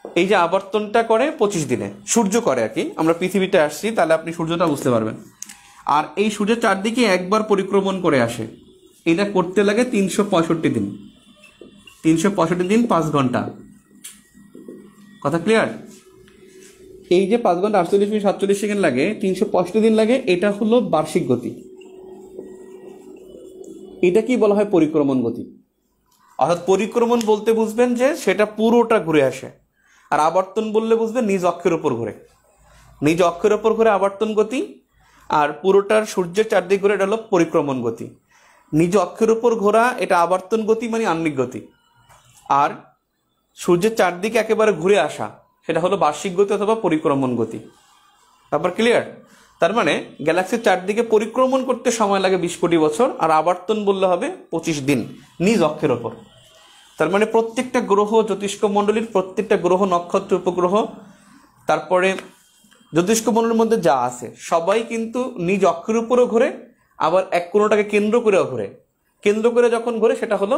এই যে আবর্তনটা করে 25 দিনে সূর্য করে আর কি, আমরা পৃথিবীতে আসছি, তাহলে আপনি সূর্যটা বুঝতে পারবেন। আর এই সূর্যের চারদিকে একবার পরিক্রমণ করে আসে, এটা করতে লাগে 365 দিন। 365 দিন 5 ঘন্টা, কথা ক্লিয়ার? এই যে 5 ঘন্টা 48 মিনিট 47 সেকেন্ড লাগে, 365 দিন লাগে, এটা হলো বার্ষিক গতি। এটা কি বলা হয় পরিক্রমণ গতি। অর্থাৎ পরিক্রমণ বলতে বুঝবেন যে সেটা পুরোটা ঘুরে আসে, আর আবর্তন বললে বুঝবেন নিজ অক্ষের উপর ঘুরে। নিজ অক্ষের উপর ঘুরে আবর্তন গতি, আর পুরোটার সূর্যের চারদিকে ঘুরে এটা হলো পরিক্রমণ গতি। নিজ অক্ষের উপর ঘোরা এটা আবর্তন গতি মানে আহ্নিক গতি, আর সূর্যের চারদিকে একেবারে ঘুরে আসা সেটা হলো বার্ষিক গতি অথবা পরিক্রমণ গতি। তারপর ক্লিয়ার? তার মানে গ্যালাক্সির চারদিকে পরিক্রমণ করতে সময় লাগে 20 কোটি বছর, আর আবর্তন বললে হবে 25 দিন নিজ অক্ষের ওপর। তার মানে প্রত্যেকটা গ্রহ, জ্যোতিষ্ক মণ্ডলীর প্রত্যেকটা গ্রহ, নক্ষত্র, উপগ্রহ, তারপরে জ্যোতিষ্ক মণ্ডলীর মধ্যে যা আছে সবাই কিন্তু নিজ অক্ষের উপরও ঘোরে, আবার এক কোনোটাকে কেন্দ্র করেও ঘোরে। কেন্দ্র করে যখন ঘোরে সেটা হলো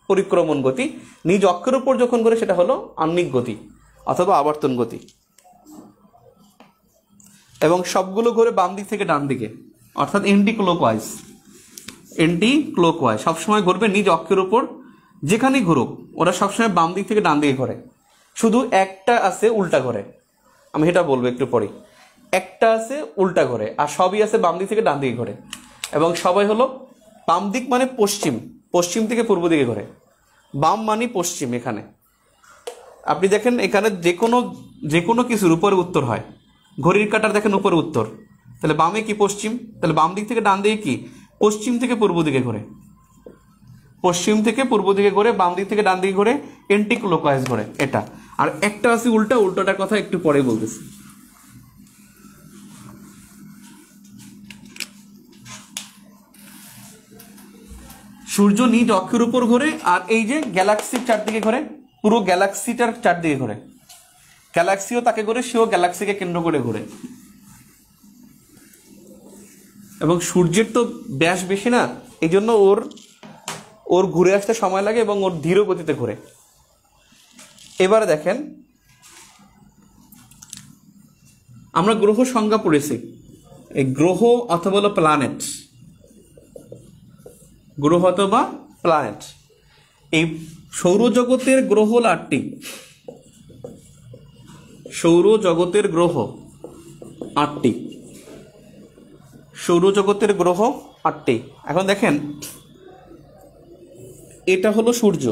পরিক্রমণ গতি, নিজ অক্ষের উপর যখন ঘোরে সেটা হলো আহ্নিক গতি অথবা আবর্তন গতি। এবং সবগুলো ঘোরে বাম দিক থেকে ডান দিকে, অর্থাৎ এন্টি ক্লকওয়াইজ সবসময় ঘুরবে নিজ অক্ষের উপর। যেখানেই ঘুরুক ওরা সবসময় বাম দিক থেকে ডান দিকে ঘোরে। শুধু একটা আছে উল্টা ঘোরে, আমি সেটা বলবো একটু পরে। একটা আছে উল্টা ঘোরে, আর সবই আছে বাম দিক থেকে ডান দিকে ঘোরে। এবং সবাই হলো বাম দিক মানে পশ্চিম থেকে পূর্ব দিকে ঘোরে। বাম মানে পশ্চিম। এখানে আপনি দেখেন, এখানে যে কোনো কিছুর উপরে উত্তর হয়। ঘড়ির কাঁটার দেখেন উপরে উত্তর, তাহলে বামে কি পশ্চিম, তাহলে বাম দিক থেকে ডান দিকে কি পশ্চিম থেকে পূর্ব দিকে ঘোরে। পশ্চিম থেকে পূর্ব দিকে ঘোরে, বাম দিক থেকে ডান দিকে ঘোরে, এন্টি ক্লকওয়াইজ ঘোরে এটা। আর একটা আছে উল্টাটার কথা একটু পরে বলতেছি। সূর্য নিজ অক্ষের উপর ঘোরে, আর এই যে গ্যালাক্সির চারদিকে ঘোরে, পুরো গ্যালাক্সিটার চারদিকে ঘোরে। গ্যালাক্সিও তাকে ঘোরে, সেও গ্যালাক্সিকে কেন্দ্র করে ঘোরে। এবং সূর্যের তো ব্যাস বেশি না, এই জন্য ওর ঘুরে আসতে সময় লাগে এবং ওর ধীর গতিতে ঘোরে। এবারে দেখেন, আমরা গ্রহ সংজ্ঞা পড়েছি। এই গ্রহ অথবা প্ল্যানেট, গ্রহ অথবা প্ল্যানেট, এই সৌরজগতের গ্রহ হল 8টি। সৌরজগতের গ্রহ 8টি। সৌরজগতের গ্রহ 8টি। এখন দেখেন, এটা হলো সূর্য,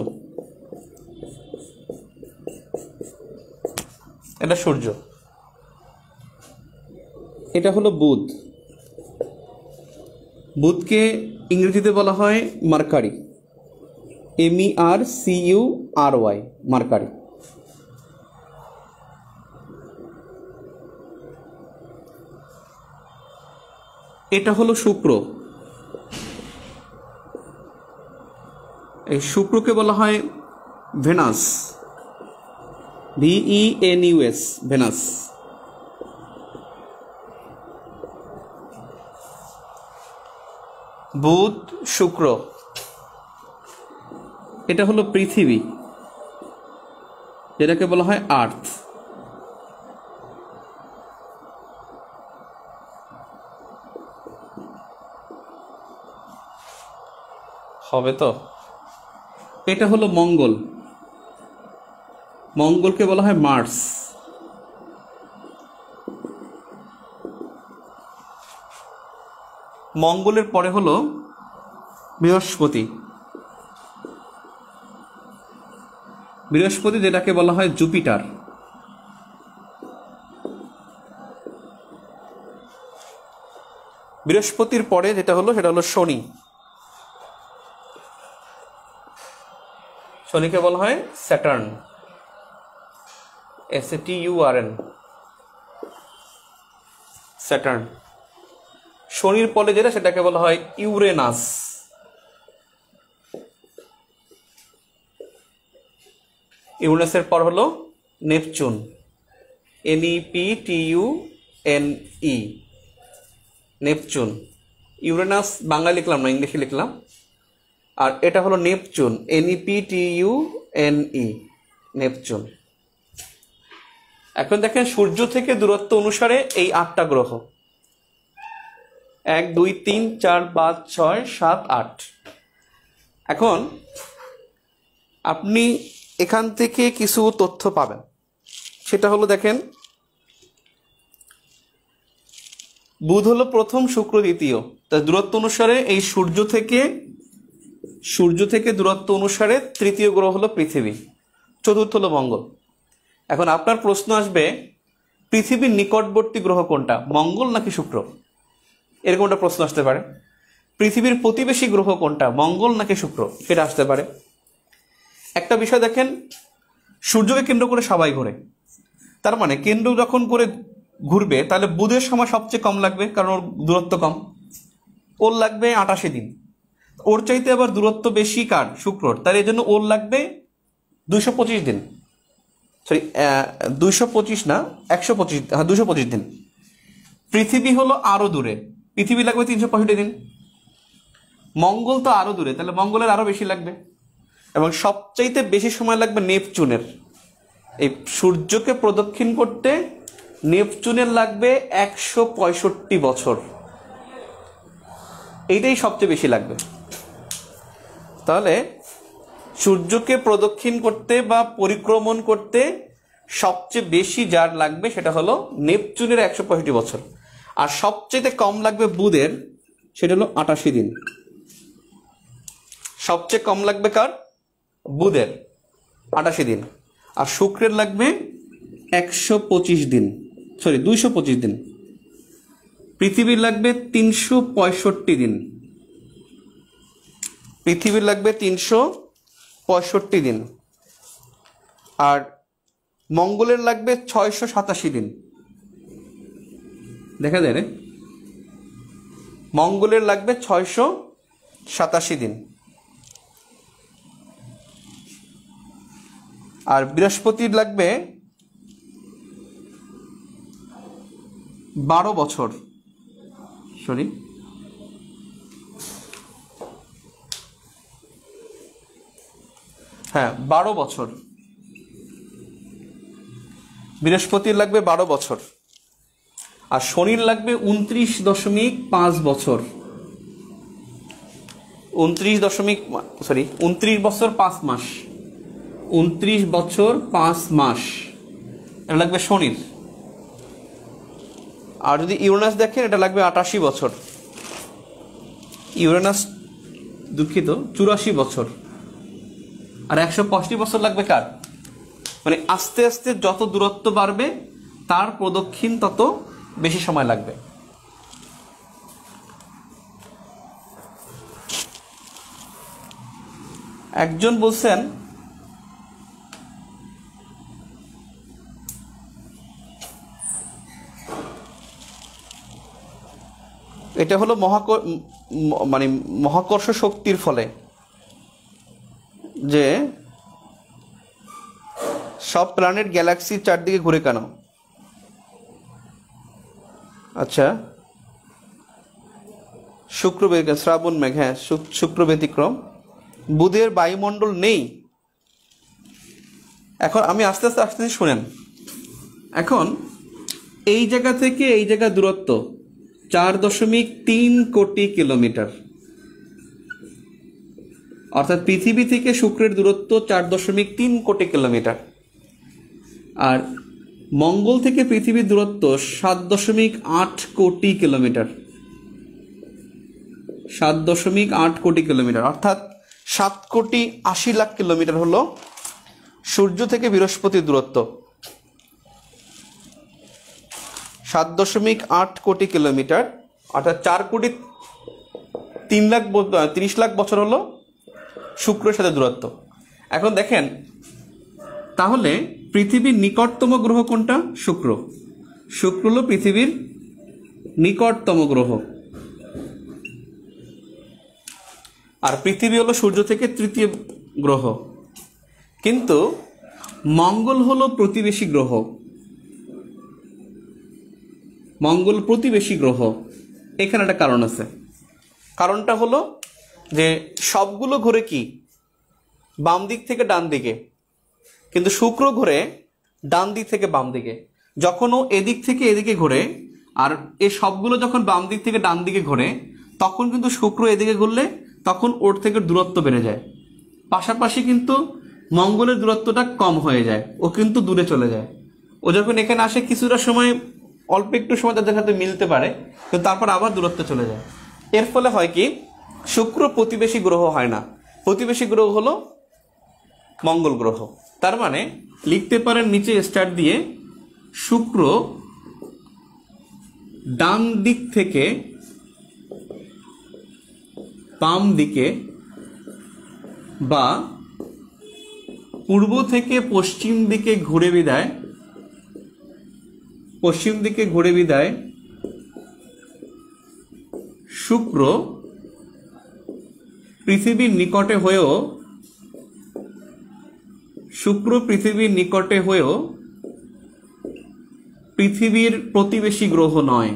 এটা সূর্য। এটা হলো বুধ। বুধকে ইংরেজিতে বলা হয় মার্কারি, MERCURY, মার্কারি। এটা হলো শুক্র। এই শুক্রকে বলা হয় ভেনাস, VENUS, ভেনাস। বুধ, শুক্র, এটা হলো পৃথিবী, যেটাকে বলা হয় আর্থ। হবে তো? এটা হলো মঙ্গল, মঙ্গলকে বলা হয় মার্স। মঙ্গলের পরে হলো বৃহস্পতি, বৃহস্পতি যেটাকে বলা হয় জুপিটার। বৃহস্পতির পরে যেটা হলো সেটা হলো শনি, শনিকে বলা হয় স্যাটার্ন, SATURN, স্যাটার্ন। শনির পরে যেটা সেটাকে বলা হয় ইউরেনাস, ইউরেনাসের পর হলো নেপচুন, NEPTUNE, নেপচুন। ইউরেনাস বাংলায় লিখলাম না, ইংলিশে লিখলাম। আর এটা হলো নেপচুন, NEPTUNE, নেপচুন। এখন দেখেন সূর্য থেকে দূরত্ব অনুসারে এই 8টা গ্রহ, 1 2 3 4 5 6 7 8। এখন আপনি এখান থেকে কিছু তথ্য পাবেন, সেটা হলো দেখেন বুধ হলো প্রথম, শুক্র দ্বিতীয়। তা দূরত্ব অনুসারে এই সূর্য থেকে দূরত্ব অনুসারে তৃতীয় গ্রহ হলো পৃথিবী, চতুর্থ হলো মঙ্গল। এখন আপনার প্রশ্ন আসবে পৃথিবীর নিকটবর্তী গ্রহ কোনটা, মঙ্গল নাকি শুক্র? এরকম একটা প্রশ্ন আসতে পারে। পৃথিবীর প্রতিবেশী গ্রহ কোনটা, মঙ্গল নাকি শুক্র? এটা আসতে পারে। একটা বিষয় দেখেন, সূর্যকে কেন্দ্র করে সবাই ঘোরে, তার মানে কেন্দ্র যখন করে ঘুরবে তাহলে বুধের সময় সবচেয়ে কম লাগবে, কারণ ওর দূরত্ব কম, ওর লাগবে 88 দিন। ওর চাইতে আবার দূরত্ব বেশি কার, শুক্রর, তার এই জন্য ওর লাগবে 225 দিন, সরি 225 না 125, হ্যাঁ 225 দিন। পৃথিবী হলো আরো দূরে, পৃথিবী লাগবে 365 দিন। মঙ্গল তো আরো দূরে, তাহলে মঙ্গলের আরো বেশি লাগবে। এবং সবচাইতে বেশি সময় লাগবে নেপচুনের। এই সূর্যকে প্রদক্ষিণ করতে নেপচুনের লাগবে 165 বছর, এইটাই সবচেয়ে বেশি লাগবে। তাহলে সূর্যকে প্রদক্ষিণ করতে বা পরিক্রমণ করতে সবচেয়ে বেশি যার লাগবে সেটা হলো নেপচুনের 165 বছর। আর সবচেয়ে কম লাগবে বুধের, সেটা হলো 88 দিন। সবচেয়ে কম লাগবে কার, বুধের, 88 দিন। আর শুক্রের লাগবে 125 দিন, সরি 225 দিন। পৃথিবীর লাগবে 365 দিন, পৃথিবীর লাগবে 365 দিন। আর মঙ্গলের লাগবে 687 দিন। দেখা যায় রে, মঙ্গলের লাগবে 687 দিন। আর বৃহস্পতির লাগবে 12 বছর, সরি হ্যাঁ 12 বছর। বৃহস্পতির লাগবে 12 বছর। আর শনির লাগবে 29.5 বছর, 29 বছর 5 মাস, 29 বছর 5 মাস এটা লাগবে শনির। আর যদি ইউরেনাস দেখেন, এটা লাগবে 88 বছর। ইউরেনাস দুঃখিত 84 বছর। আর 165 বছর লাগবে কার, মানে আস্তে আস্তে যত দূরত্ব বাড়বে তার প্রদক্ষিণ তত বেশি সময় লাগবে। একজন বলছেন এটা হলো মানে মহাকর্ষ শক্তির ফলে যে সব প্ল্যানেট গ্যালাক্সির চারদিকে ঘুরে কেন। আচ্ছা, শুক্র শ্রাবণ মেঘ, হ্যাঁ শুক্র ব্যতিক্রম। বুধের বায়ুমণ্ডল নেই। এখন আমি আস্তে আস্তে আস্তে শুনেন। এখন এই জায়গা থেকে এই জায়গার দূরত্ব 4.3 কোটি কিলোমিটার, অর্থাৎ পৃথিবী থেকে শুক্রের দূরত্ব 4.3 কোটি কিলোমিটার। আর মঙ্গল থেকে পৃথিবীর দূরত্ব 7.8 কোটি কিলোমিটার। 7.8 কোটি কিলোমিটার, অর্থাৎ 7,80,00,000 কিলোমিটার হলো সূর্য থেকে বৃহস্পতির দূরত্ব। 7.8 কোটি কিলোমিটার, অর্থাৎ 4,30,00,000 বছর হলো শুক্রের সাথে দূরত্ব। এখন দেখেন, তাহলে পৃথিবীর নিকটতম গ্রহ কোনটা? শুক্র। শুক্র হলো পৃথিবীর নিকটতম গ্রহ, আর পৃথিবী হলো সূর্য থেকে তৃতীয় গ্রহ। কিন্তু মঙ্গল হলো প্রতিবেশী গ্রহ। মঙ্গল প্রতিবেশী গ্রহ। এখানে একটা কারণ আছে। কারণটা হলো যে সবগুলো ঘুরে কি বাম দিক থেকে ডান দিকে, কিন্তু শুক্র ঘুরে ডান দিক থেকে বাম দিকে। যখন ও এদিক থেকে এদিকে ঘুরে আর এই সবগুলো যখন বাম দিক থেকে ডান দিকে ঘুরে, তখন কিন্তু শুক্র এদিকে ঘুরলে তখন ওর থেকে দূরত্ব বেড়ে যায়। পাশাপাশি কিন্তু মঙ্গলের দূরত্বটা কম হয়ে যায়, ও কিন্তু দূরে চলে যায়। ও যখন এখানে আসে কিছুটা সময়, অল্প একটু সময় তাদের সাথে মিলতে পারে, কিন্তু তারপর আবার দূরত্ব চলে যায়। এর ফলে হয় কি, শুক্র প্রতিবেশী গ্রহ হয় না। প্রতিবেশী গ্রহ হলো মঙ্গল গ্রহ। তার মানে লিখতে পারেন নিচে স্টার দিয়ে, শুক্র ডান দিক থেকে বাম দিকে বা পূর্ব থেকে পশ্চিম দিকে ঘুরে বিদায় শুক্র পৃথিবীর নিকটে হয়েও পৃথিবীর প্রতিবেশী গ্রহ নয়।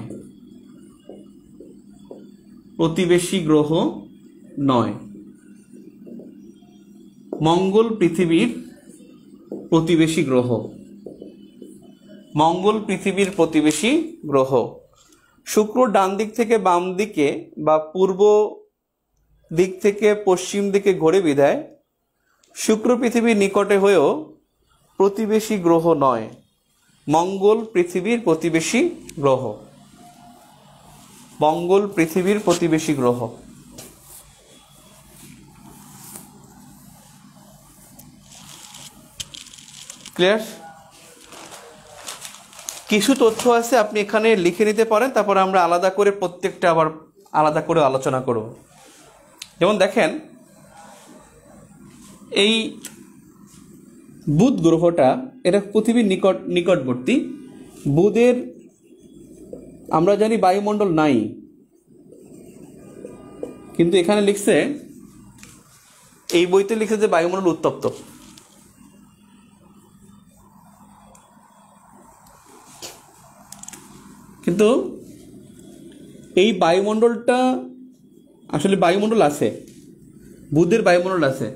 মঙ্গল পৃথিবীর প্রতিবেশী গ্রহ। শুক্র ডান দিক থেকে বাম দিকে বা পূর্ব দিক থেকে পশ্চিম দিকে ঘুরে বিদায় শুক্র পৃথিবীর নিকটে হয়েও প্রতিবেশী গ্রহ নয়। মঙ্গল পৃথিবীর প্রতিবেশী গ্রহ। ক্লিয়ার? কিছু তথ্য আছে আপনি এখানে লিখে নিতে পারেন, তারপর আমরা আলাদা করে প্রত্যেকটা আবার আলাদা করে আলোচনা করব। যেমন দেখেন, এই বুধ গ্রহটা এটা পৃথিবীর নিকটবর্তী। বুধের আমরা জানি বায়ুমণ্ডল নাই, কিন্তু এখানে লিখছে, এই বইতে লিখছে যে বায়ুমণ্ডল উত্তপ্ত। কিন্তু এই বায়ুমণ্ডলটা আসলে বায়ুমণ্ডল আছে, বুধের বায়ুমণ্ডল আছে,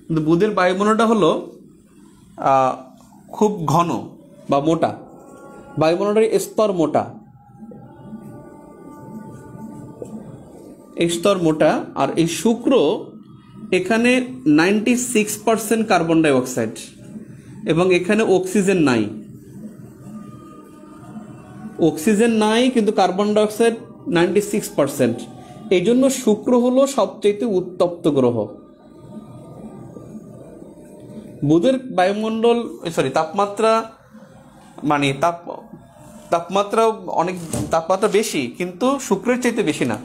কিন্তু বুধের বায়ুমণ্ডলটা হলো খুব ঘন বা মোটা। বায়ুমণ্ডলের স্তর মোটা, আর এই শুক্র এখানে 96% কার্বন ডাই অক্সাইড, এবং এখানে অক্সিজেন নাই, কিন্তু কার্বন ডাই অক্সাইড 96%। এই জন্য শুক্র হলো সবচেয়ে উত্তপ্ত গ্রহ। বুধের বায়ুমণ্ডল তাপমাত্রা অনেক তাপমাত্রা বেশি, কিন্তু শুক্রের চাইতে বেশি না।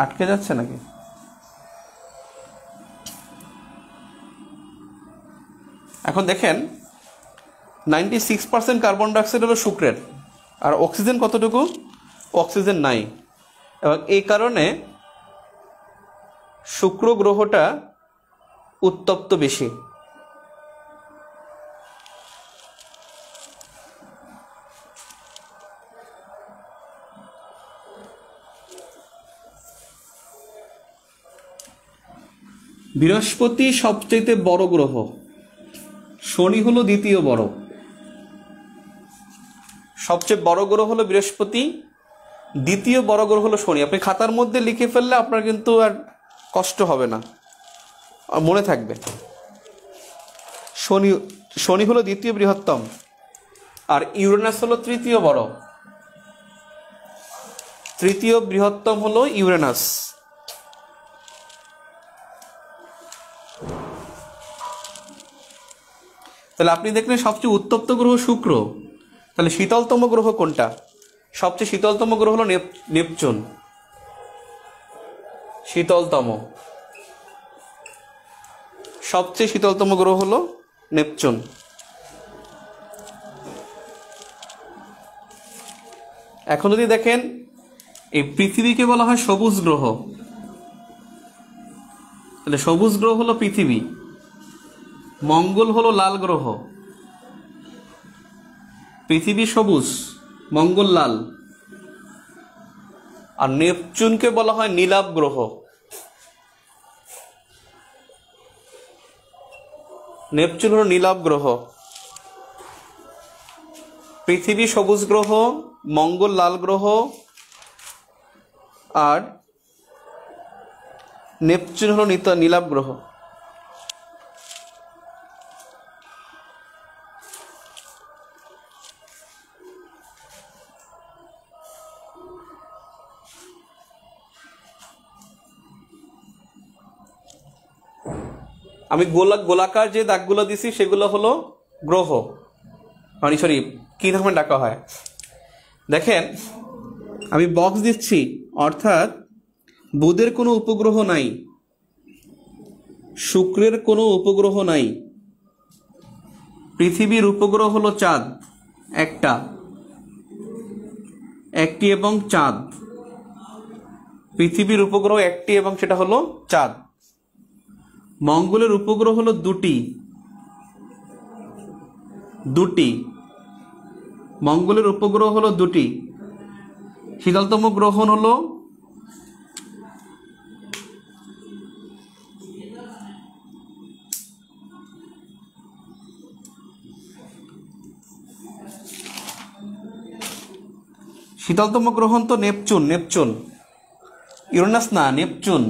আটকে যাচ্ছে নাকি? এখন দেখেন, 96% কার্বন ডাইঅক্সাইড হলো শুক্রের, আর অক্সিজেন কতটুকু? অক্সিজেন নাই। এবং এই কারণে শুক্র গ্রহটা উত্তপ্ত বেশি। বৃহস্পতি সবচেয়ে বড় গ্রহ, শনি হলো দ্বিতীয় বড়। সবচেয়ে বড় গ্রহ হলো বৃহস্পতি, দ্বিতীয় বড় গ্রহ হলো শনি। আপনি খাতার মধ্যে লিখে ফেললে আপনার কিন্তু আর কষ্ট হবে না, মনে থাকবে। শনি হলো দ্বিতীয় বৃহত্তম, আর ইউরেনাস হলো তৃতীয় বড়। তৃতীয় বৃহত্তম হলো ইউরেনাস। তাহলে আপনি দেখলেন সবচেয়ে উত্তপ্ত গ্রহ শুক্র, তাহলে শীতলতম গ্রহ কোনটা? সবচেয়ে শীতলতম গ্রহ হলো নেপচুন। শীতলতম, সবচেয়ে শীতলতম গ্রহ হলো নেপচুন। এখন যদি দেখেন, এই পৃথিবীকে বলা হয় সবুজ গ্রহ, তাহলে সবুজ গ্রহ হলো পৃথিবী। মঙ্গল হলো লাল গ্রহ, পৃথিবী সবুজ, মঙ্গল লাল। আর নেপচুনকে বলা হয় নীলাভ গ্রহ। নেপচুন হলো নীলাভ গ্রহ। পৃথিবী সবুজ গ্রহ, মঙ্গল লাল গ্রহ, আর নেপচুন হলো নীলাভ গ্রহ। আমি গোলাকার যে দাগগুলো দিছি সেগুলো হলো গ্রহ, মানে সরি কি নামে ডাকা হয়। দেখেন আমি বক্স দিচ্ছি, অর্থাৎ বুধের কোনো উপগ্রহ নাই, শুক্রের কোনো উপগ্রহ নাই, পৃথিবীর উপগ্রহ হলো চাঁদ, একটি এবং চাঁদ। পৃথিবীর উপগ্রহ একটি এবং সেটা হলো চাঁদ। মঙ্গলের উপগ্রহ হলো দুটি। মঙ্গলের উপগ্রহ হলো দুটি। শীতলতম গ্রহ হলো শীতলতম গ্রহ তো নেপচুন, ইউরেনাস না, নেপচুন।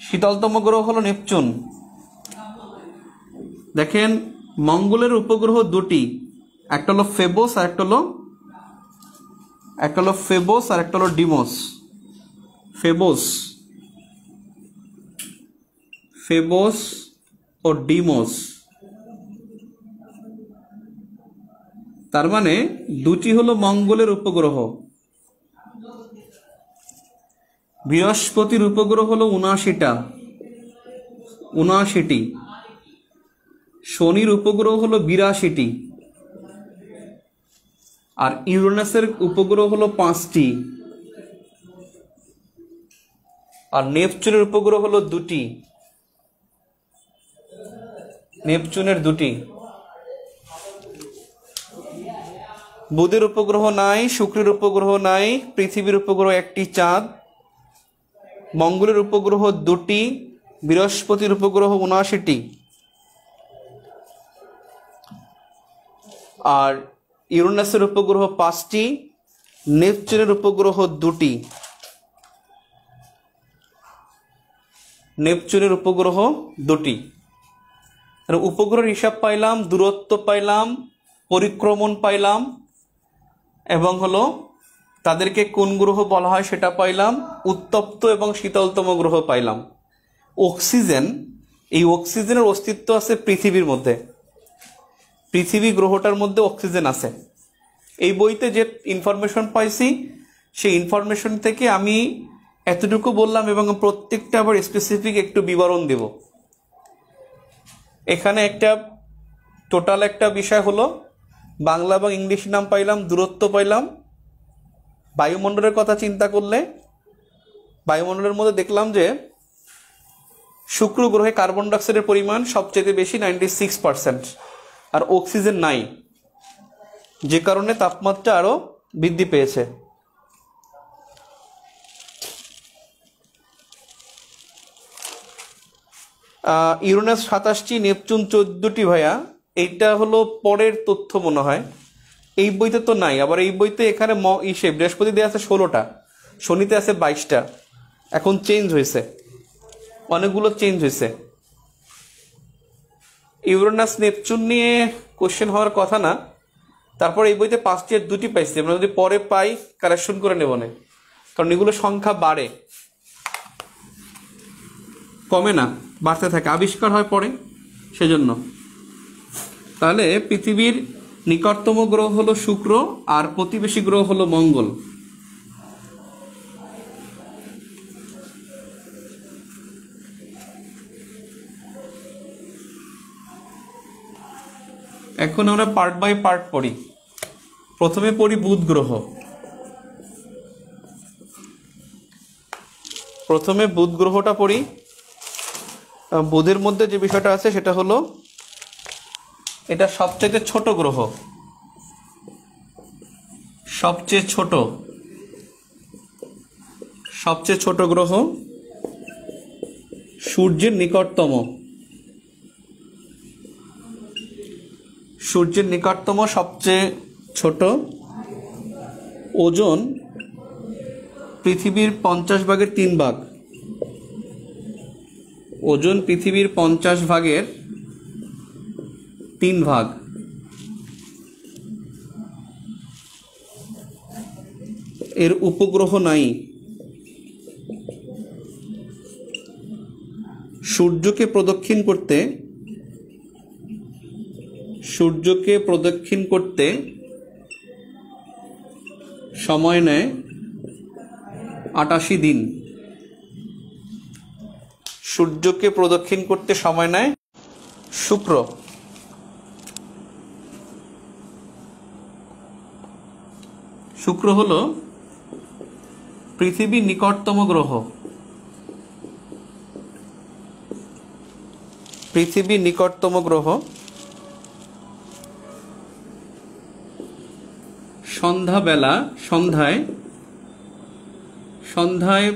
শীতলতম গ্রহ হলো নেপচুন। দেখেন মঙ্গলের উপগ্রহ দুটি, একটা হলো ফেবোস আর একটা হলো ডিমোস। ফেবোস ও ডিমোস, তার মানে দুটি হলো মঙ্গলের উপগ্রহ। বৃহস্পতির উপগ্রহ হলো 79টি। শনির উপগ্রহ হলো 82টি। আর ইউরেনাসের উপগ্রহ হলো 5টি। আর নেপচুনের উপগ্রহ হলো 2টি। নেপচুনের 2টি। বুধের উপগ্রহ নাই, শুক্রের উপগ্রহ নাই, পৃথিবীর উপগ্রহ একটি, চাঁদ। মঙ্গলের উপগ্রহ 2টি, বৃহস্পতির উপগ্রহ 79টি। আর ইউরেনাসের উপগ্রহ 5টি, নেপচুনের উপগ্রহ 2টি। উপগ্রহের হিসাব পাইলাম, দূরত্ব পাইলাম, পরিক্রমণ পাইলাম, এবং হলো তাদেরকে কোন গ্রহ বলা হয় সেটা পাইলাম, উত্তপ্ত এবং শীতলতম গ্রহ পাইলাম। অক্সিজেন, এই অক্সিজেনের অস্তিত্ব আছে পৃথিবীর মধ্যে। পৃথিবী গ্রহটার মধ্যে অক্সিজেন আছে। এই বইতে যে ইনফরমেশন পাইছি সেই ইনফরমেশন থেকে আমি এতটুকু বললাম, এবং প্রত্যেকটা আবার স্পেসিফিক একটু বিবরণ দেব। এখানে টোটাল একটা বিষয় হলো বাংলা এবং ইংলিশ নাম পাইলাম, দূরত্ব পাইলাম, বায়ুমণ্ডলের কথা চিন্তা করলে বায়ুমণ্ডলের মধ্যে দেখলাম যে শুক্র গ্রহে কার্বন ডাইঅক্সাইডের পরিমাণ সবচেয়ে বেশি 96%, আর অক্সিজেন নাই, যে কারণে তাপমাত্রা আরো বৃদ্ধি পেয়েছে। ইউরেনাস 27টি, নেপচুন 14টি ভাইয়া। এইটা হলো পরের তথ্য মনে হয়, এই বইতে তো নাই। আবার এই বইতে এখানে বৃহস্পতি দেওয়া আছে 16টা, শনিতে আছে 22টা। এখন চেঞ্জ হয়েছে, অনেকগুলো চেঞ্জ হয়েছে। ইউরেনাস নেপচুন নিয়ে কোশ্চেন হওয়ার কথা না, তারপর এই বইতে 5টি আর 2টি পাইছি। আমরা যদি পরে পাই কারেকশন করে নেব না, কারণ এগুলো সংখ্যা বাড়ে, কমে না, বাড়তে থাকে, আবিষ্কার হয় পরে, সেজন্য। তাহলে পৃথিবীর নিকটতম গ্রহ হলো শুক্র, আর প্রতিবেশী গ্রহ হলো মঙ্গল। এখন আমরা পার্ট বাই পার্ট পড়ি। প্রথমে পড়ি বুধ গ্রহ। প্রথমে বুধ গ্রহটা পড়ি। বুধের মধ্যে যে বিষয়টা আছে সেটা হলো এটা সবচেয়ে ছোট গ্রহ, সবচেয়ে ছোট গ্রহ, সূর্যের নিকটতম, সবচেয়ে ছোট। ওজন পৃথিবীর 50 ভাগের 3 ভাগ, ওজন পৃথিবীর 50 ভাগের 3 ভাগ। এর উপগ্রহ নাই। সূর্যকে প্রদক্ষিণ করতে সময় নেয় 88 দিন। সূর্যকে প্রদক্ষিণ করতে সময় নেয় শুক্র। শুক্র হলো পৃথিবীর নিকটতম গ্রহ। পৃথিবীর নিকটতম গ্রহ। সন্ধ্যায়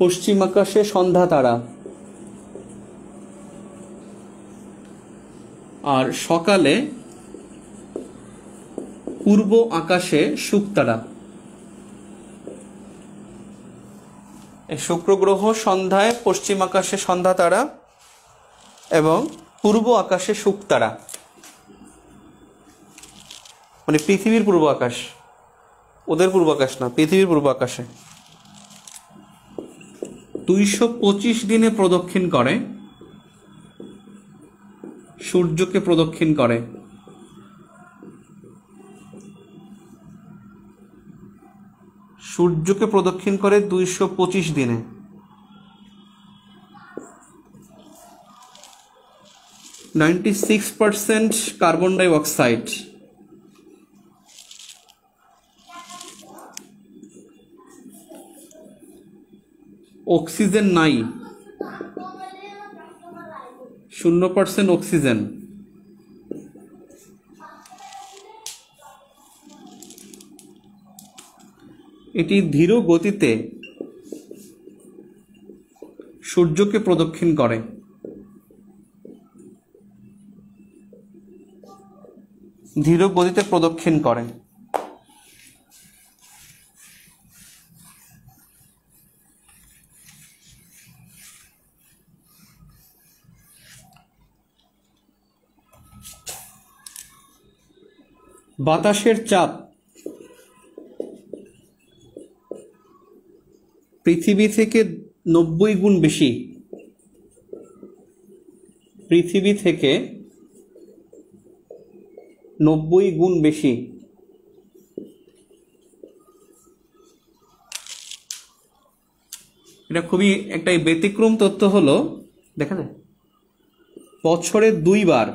পশ্চিম আকাশে সন্ধ্যা তারা, আর সকালে পূর্ব আকাশে শুকতারা। শুক্র গ্রহ সন্ধ্যায় পশ্চিম আকাশে সন্ধ্যা তারা এবং পূর্ব আকাশে শুকতারা, মানে পৃথিবীর পূর্ব আকাশ, ওদের পূর্ব আকাশ না, পৃথিবীর পূর্ব আকাশে। 225 দিনে প্রদক্ষিণ করে, সূর্যকে প্রদক্ষিণ করে। সূর্যকে প্রদক্ষিণ করে 225 দিনে। (96% কার্বন ডাই অক্সাইড। অক্সিজেন নাই, 0% অক্সিজেন। এটি ধীর গতিতে সূর্যকে প্রদক্ষিণ করে। ধীর গতিতে প্রদক্ষিণ করে। বাতাসের চাপ পৃথিবী থেকে 90 গুণ বেশি। পৃথিবী থেকে 90 গুণ বেশি। এটা খুবই একটা ব্যতিক্রম তথ্য হলো, দেখা যায় বছরে 2 বার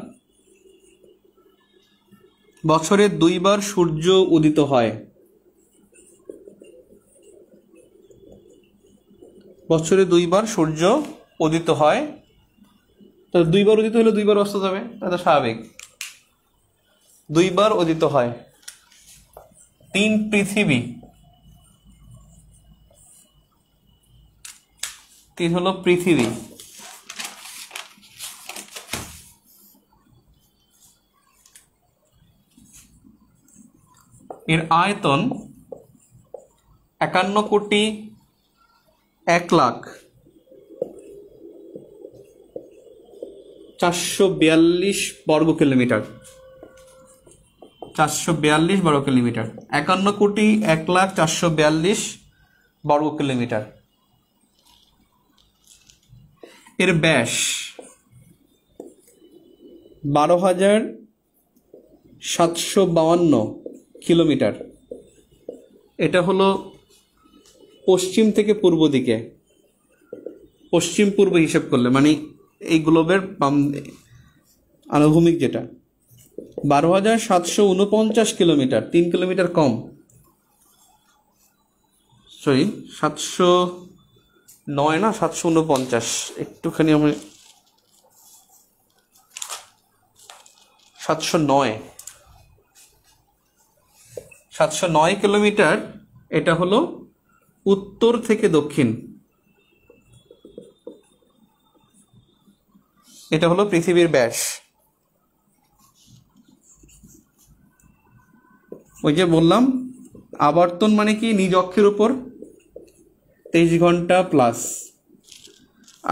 বছরে 2 বার সূর্য উদিত হয়। বছরে 2 বার সূর্য উদিত হয়, তো 2 বার উদিত হলে 2 বার অস্ত যাবে, এটা স্বাভাবিক। 2 বার উদিত হয়। 3 পৃথিবী, 3 হলো পৃথিবী। এর আয়তন 51,01,0442 বর্গ কিলোমিটার। 442 বর্গ কিলোমিটার, 51,01,0442 বর্গ কিলোমিটার। এর ব্যাস 12,752 কিলোমিটার। এটা হলো পশ্চিম থেকে পূর্ব দিকে, পশ্চিম পূর্ব হিসেব করলে, মানে এই গ্লোবের আনুভূমিক যেটা 12,749 কিলোমিটার, 3 কিলোমিটার কম। সরি, 709 না 749, একটুখানি আমি 709 কিলোমিটার। এটা হলো উত্তর থেকে দক্ষিণ, এটা হলো পৃথিবীর ব্যাস। ওই যে বললাম আবর্তন মানে কি, নিজ অক্ষের উপর 23 ঘন্টা প্লাস,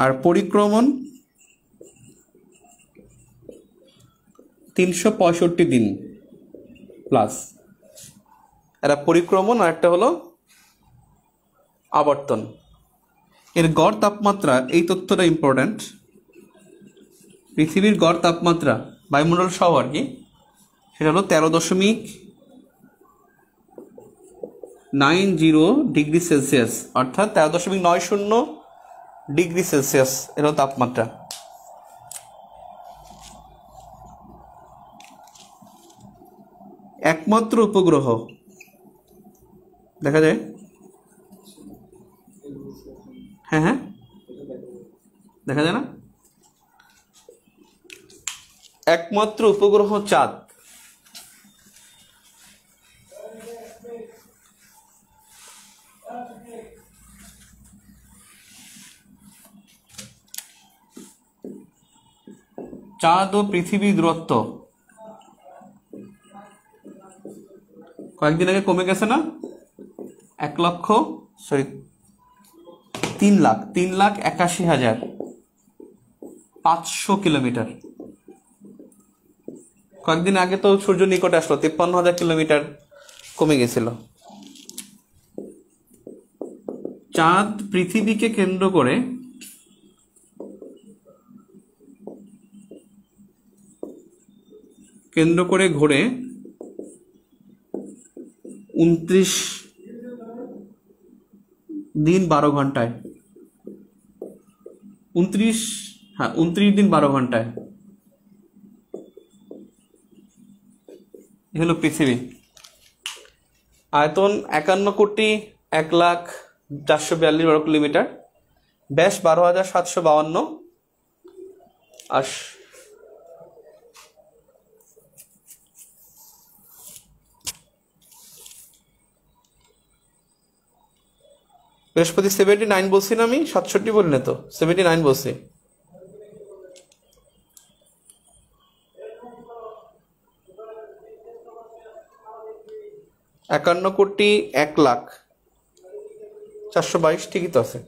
আর পরিক্রমণ 365 দিন প্লাস। এটা পরিক্রমণ, আর একটা হলো আবর্তন। এর গড় তাপমাত্রা, এই তথ্যটা ইম্পর্ট্যান্ট, পৃথিবীর গড় তাপমাত্রা বায়ুমণ্ডল সহ আর কি, সেটা হলো 13.90 ডিগ্রি সেলসিয়াস, অর্থাৎ 13.90 ডিগ্রি সেলসিয়াস এর তাপমাত্রা। একমাত্র উপগ্রহ দেখা যায়, হ্যাঁ হ্যাঁ দেখা যায় না, একমাত্র উপগ্রহ চাঁদ। চাঁদ ও পৃথিবীর দূরত্ব কয়েকদিন আগে কমে গেছে না, 3,81,500 কিলোমিটার। কয়েকদিন আগে তো সূর্য নিকটে আসলো, 53,000 কিলোমিটার কমে গেছিল। চাঁদ পৃথিবীকে কেন্দ্র করে ঘোরে 29 দিন 12 ঘন্টায়। 29 দিন 12 ঘন্টায়। হলো পৃথিবী। আয়তন 51,01,0442 বর্গ কিলোমিটার, ব্যাস 12,752, আর বৃহস্পতি 79 বলছি না আমি, 67 বললে তো, 79 বলছি। একান্ন কোটি 1,01,422, ঠিকই তো আছে।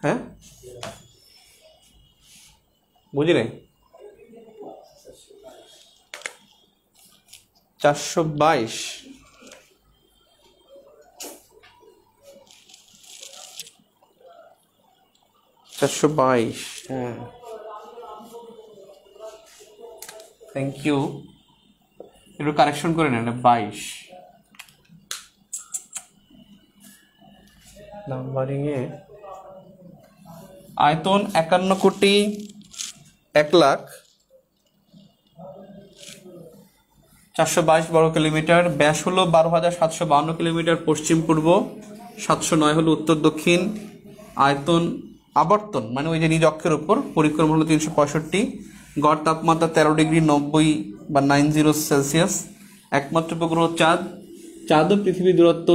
হ্যাঁ বুঝি নাই, 422, হ্যাঁ থ্যাংক ইউ, একটু কারেকশন করে নেন, 22 নাম্বারিং এ আয়তন 51,01,0422 বর্গ কিলোমিটার। ব্যাস হলো 12,752 কিলোমিটার পশ্চিম পূর্ব, 709 হলো উত্তর দক্ষিণ। আয়তন আবর্তন মানে ওই যে নিজ অক্ষের উপর, পরিক্রমা হলো 365। গড় তাপমাত্রা 13°90 বা 90 সেলসিয়াস। একমাত্র উপগ্রহ চাঁদ। চাঁদ ও পৃথিবীর দূরত্ব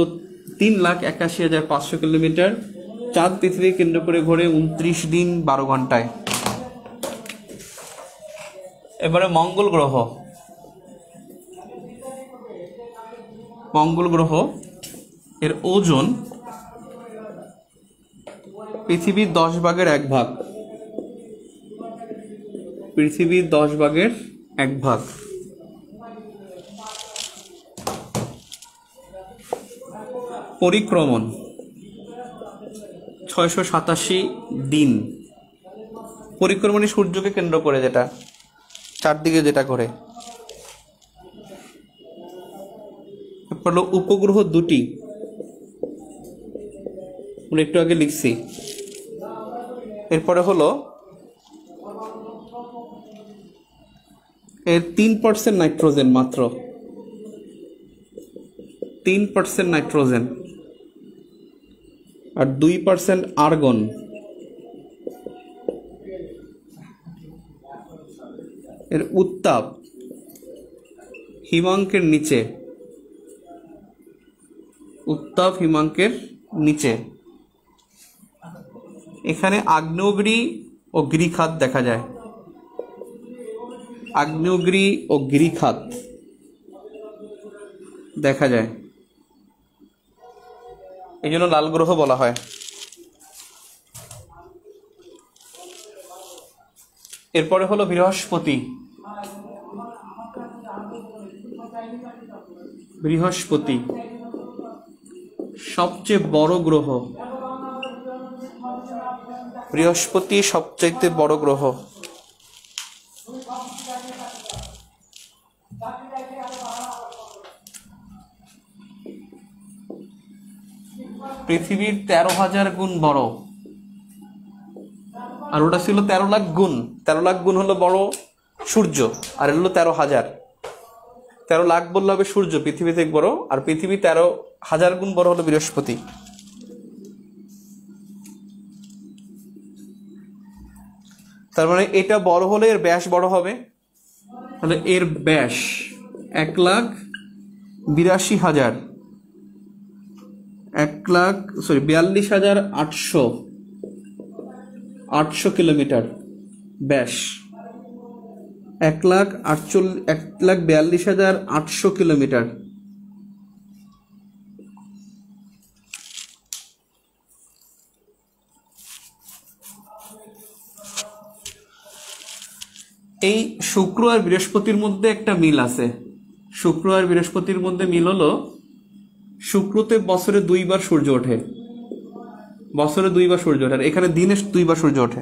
3,81,500 কিলোমিটার। চাঁদ পৃথিবী কেন্দ্র করে ঘোরে 29 দিন 12 ঘন্টায়। এবারে মঙ্গল গ্রহ। মঙ্গল গ্রহ এর ওজন পৃথিবীর 10 ভাগের 1 ভাগ। পৃথিবীর 10 ভাগের 1 ভাগ। পরিক্রমণ 687 দিন। পরিক্রমণী সূর্যকে কেন্দ্র করে, যেটা চারদিকে যেটা করে। হলো উপগ্রহ 2টি, একটু আগে লিখছি। এরপরে হলো এর 3% নাইট্রোজেন, মাত্র 3% নাইট্রোজেন, আর 2% আর্গন। এর উত্তাপ হিমাঙ্কের নিচে, উত্তাপ হিমাঙ্কের নিচে। এখানে আগ্নেয়গিরি ও গিরিখাত দেখা যায়। আগ্নেয়গিরি ও গিরিখাত দেখা যায়, এই জন্য লাল গ্রহ বলা হয়। এরপরে হলো বৃহস্পতি। বৃহস্পতি সবচেয়ে বড় গ্রহ। বৃহস্পতি সবচেয়ে বড় গ্রহ। পৃথিবীর 13,000 গুণ বড়, আর ওটা ছিল 13 লাখ গুণ। 13 লাখ গুণ হলো বড় সূর্য, আর হলো 13,000। 13 লাখ বললে হবে সূর্য পৃথিবী থেকে বড়, আর পৃথিবী 13,000 গুণ বড় হলো বৃহস্পতি। তার মানে এটা বড় হলে এর ব্যাস বড় হবে। তাহলে এর ব্যাস 1,82,000, 42,800 কিলোমিটার ব্যাস। 1,42,800 কিলোমিটার। এই শুক্র আর বৃহস্পতির মধ্যে একটা মিল আছে। শুক্র আর বৃহস্পতির মধ্যে মিল হলো, শুক্রতে বছরে 2 বার সূর্য ওঠে। বছরে 2 বার সূর্য ওঠে, আর এখানে দিনে 2 বার সূর্য ওঠে।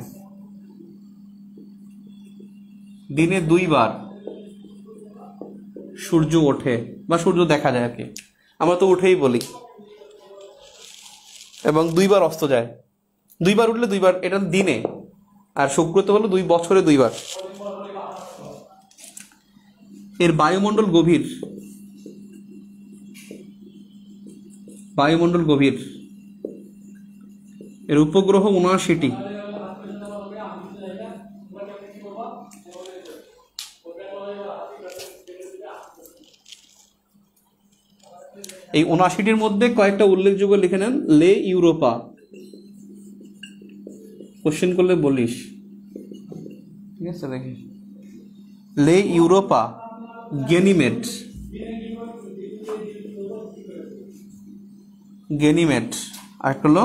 দিনে 2 বার সূর্য ওঠে বা সূর্য দেখা যায় আর কি, আমরা তো উঠেই বলি। এবং 2 বার অস্ত যায়। 2 বার উঠলে 2 বার, এটা দিনে। আর শুক্রতে হলো 2 বছরে 2 বার। এর বায়ুমণ্ডল গভীর। বায়ুমণ্ডল গভীর। এর উপগ্রহ 79টি। এই 79টির মধ্যে কয়েকটা উল্লেখযোগ্য লিখে নেন। লে ইউরোপা, কোশ্চেন করলে বলিস, ঠিক আছে? দেখি, লে ইউরোপা, গেনিমেড, গেনিমেড, আর একটা হলো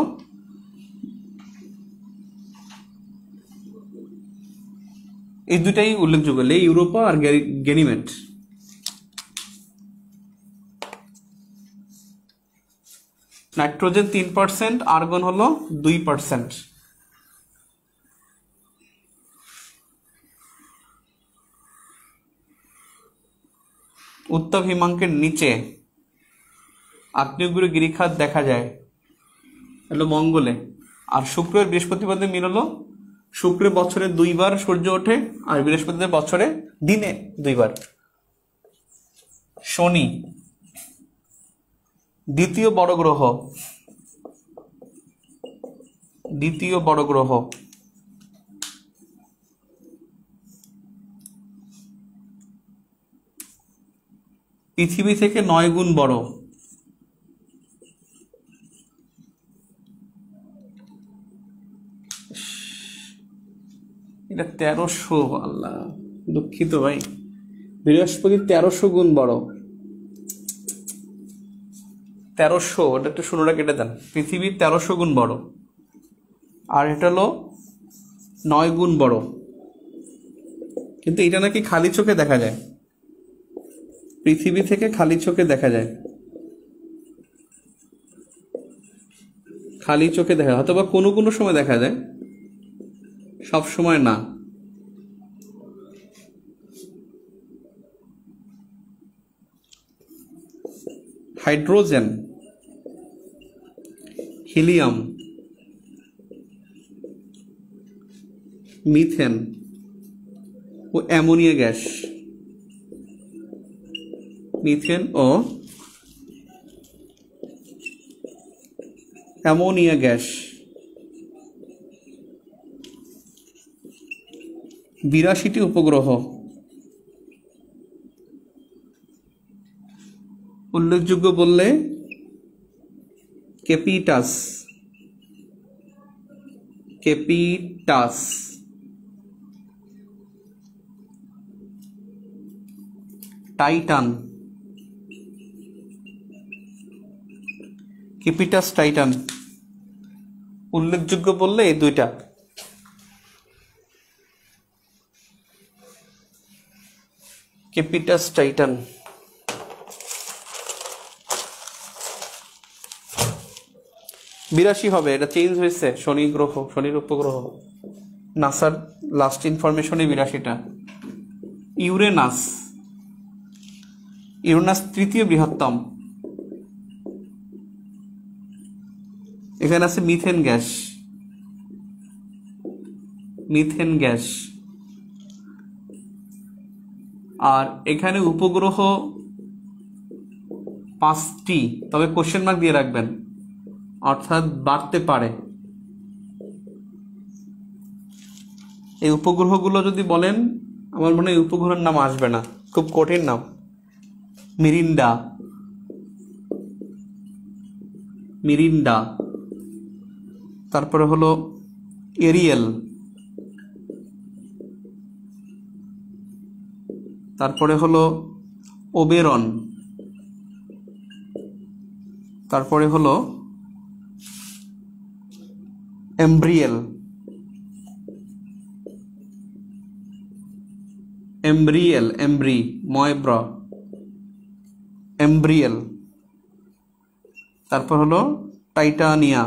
এই দুটাই উল্লেখযোগ্য, লে ইউরোপা আর গেনিমেড। নাইট্রোজেন 3%, আর্গন হলো 2%। উত্তাপ হিমাঙ্কের নিচে, আগ্নেয়গিরি গিরিখাত দেখা যায় হলো মঙ্গলে। আর শুক্রের বৃহস্পতিবারের মিল হলো শুক্রে বছরে 2 বার সূর্য ওঠে আর বৃহস্পতিবার বছরে দিনে 2 বার। শনি দ্বিতীয় বড় গ্রহ, দ্বিতীয় বড় গ্রহ। পৃথিবী থেকে 9 গুণ বড়। এটা 1300, আল্লাহ দুঃখিত ভাই, বৃহস্পতি 1300 গুণ বড়। 1300, ওটা একটু শূন্যটা কেটে দেন। পৃথিবী 1300 গুণ বড় আর এটা হলো 9 গুণ বড়। কিন্তু এটা নাকি খালি চোখে দেখা যায়, পৃথিবী থেকে খালি চোখে দেখা যায়, খালি চোখে দেখা, অথবা কোনো কোনো সময় দেখা যায়, সব সময় না। হাইড্রোজেন, হিলিয়াম, মিথেন ও অ্যামোনিয়া গ্যাস, মিথেন ও অ্যামোনিয়া গ্যাস। 82টি উপগ্রহ। উল্লেখযোগ্য বললে ক্যাপিটাস, ক্যাপিটাস, টাইটান, ক্যাপিটাস টাইটান। উল্লেখযোগ্য বললে এই দুইটা। ক্যাপিটাস টাইটান। বিরাশি হবে, এটা চেঞ্জ হয়েছে। শনি গ্রহ, শনির উপগ্রহ, নাসার লাস্ট ইনফরমেশনে 82টা। ইউরেনাস, ইউরেনাস তৃতীয় বৃহত্তম। এখানে আছে মিথেন গ্যাস, মিথেন গ্যাস। আর এখানে উপগ্রহ 5টি, তবে কোশ্চেন মার্ক দিয়ে রাখবেন, অর্থাৎ বাড়তে পারে। এই উপগ্রহগুলো যদি বলেন, আমার মনে হয় উপগ্রহের নাম আসবে না, খুব কঠিন নাম। মিরিন্ডা, মিরিন্ডা, তারপরে হলো এরিয়েল, তারপরে হলো ওবেরন, তারপরে হলো এমব্রিয়েল, এমব্রিয়েল, এমব্রি, ময়ব্রা, এমব্রিয়েল। তারপর হলো টাইটানিয়া,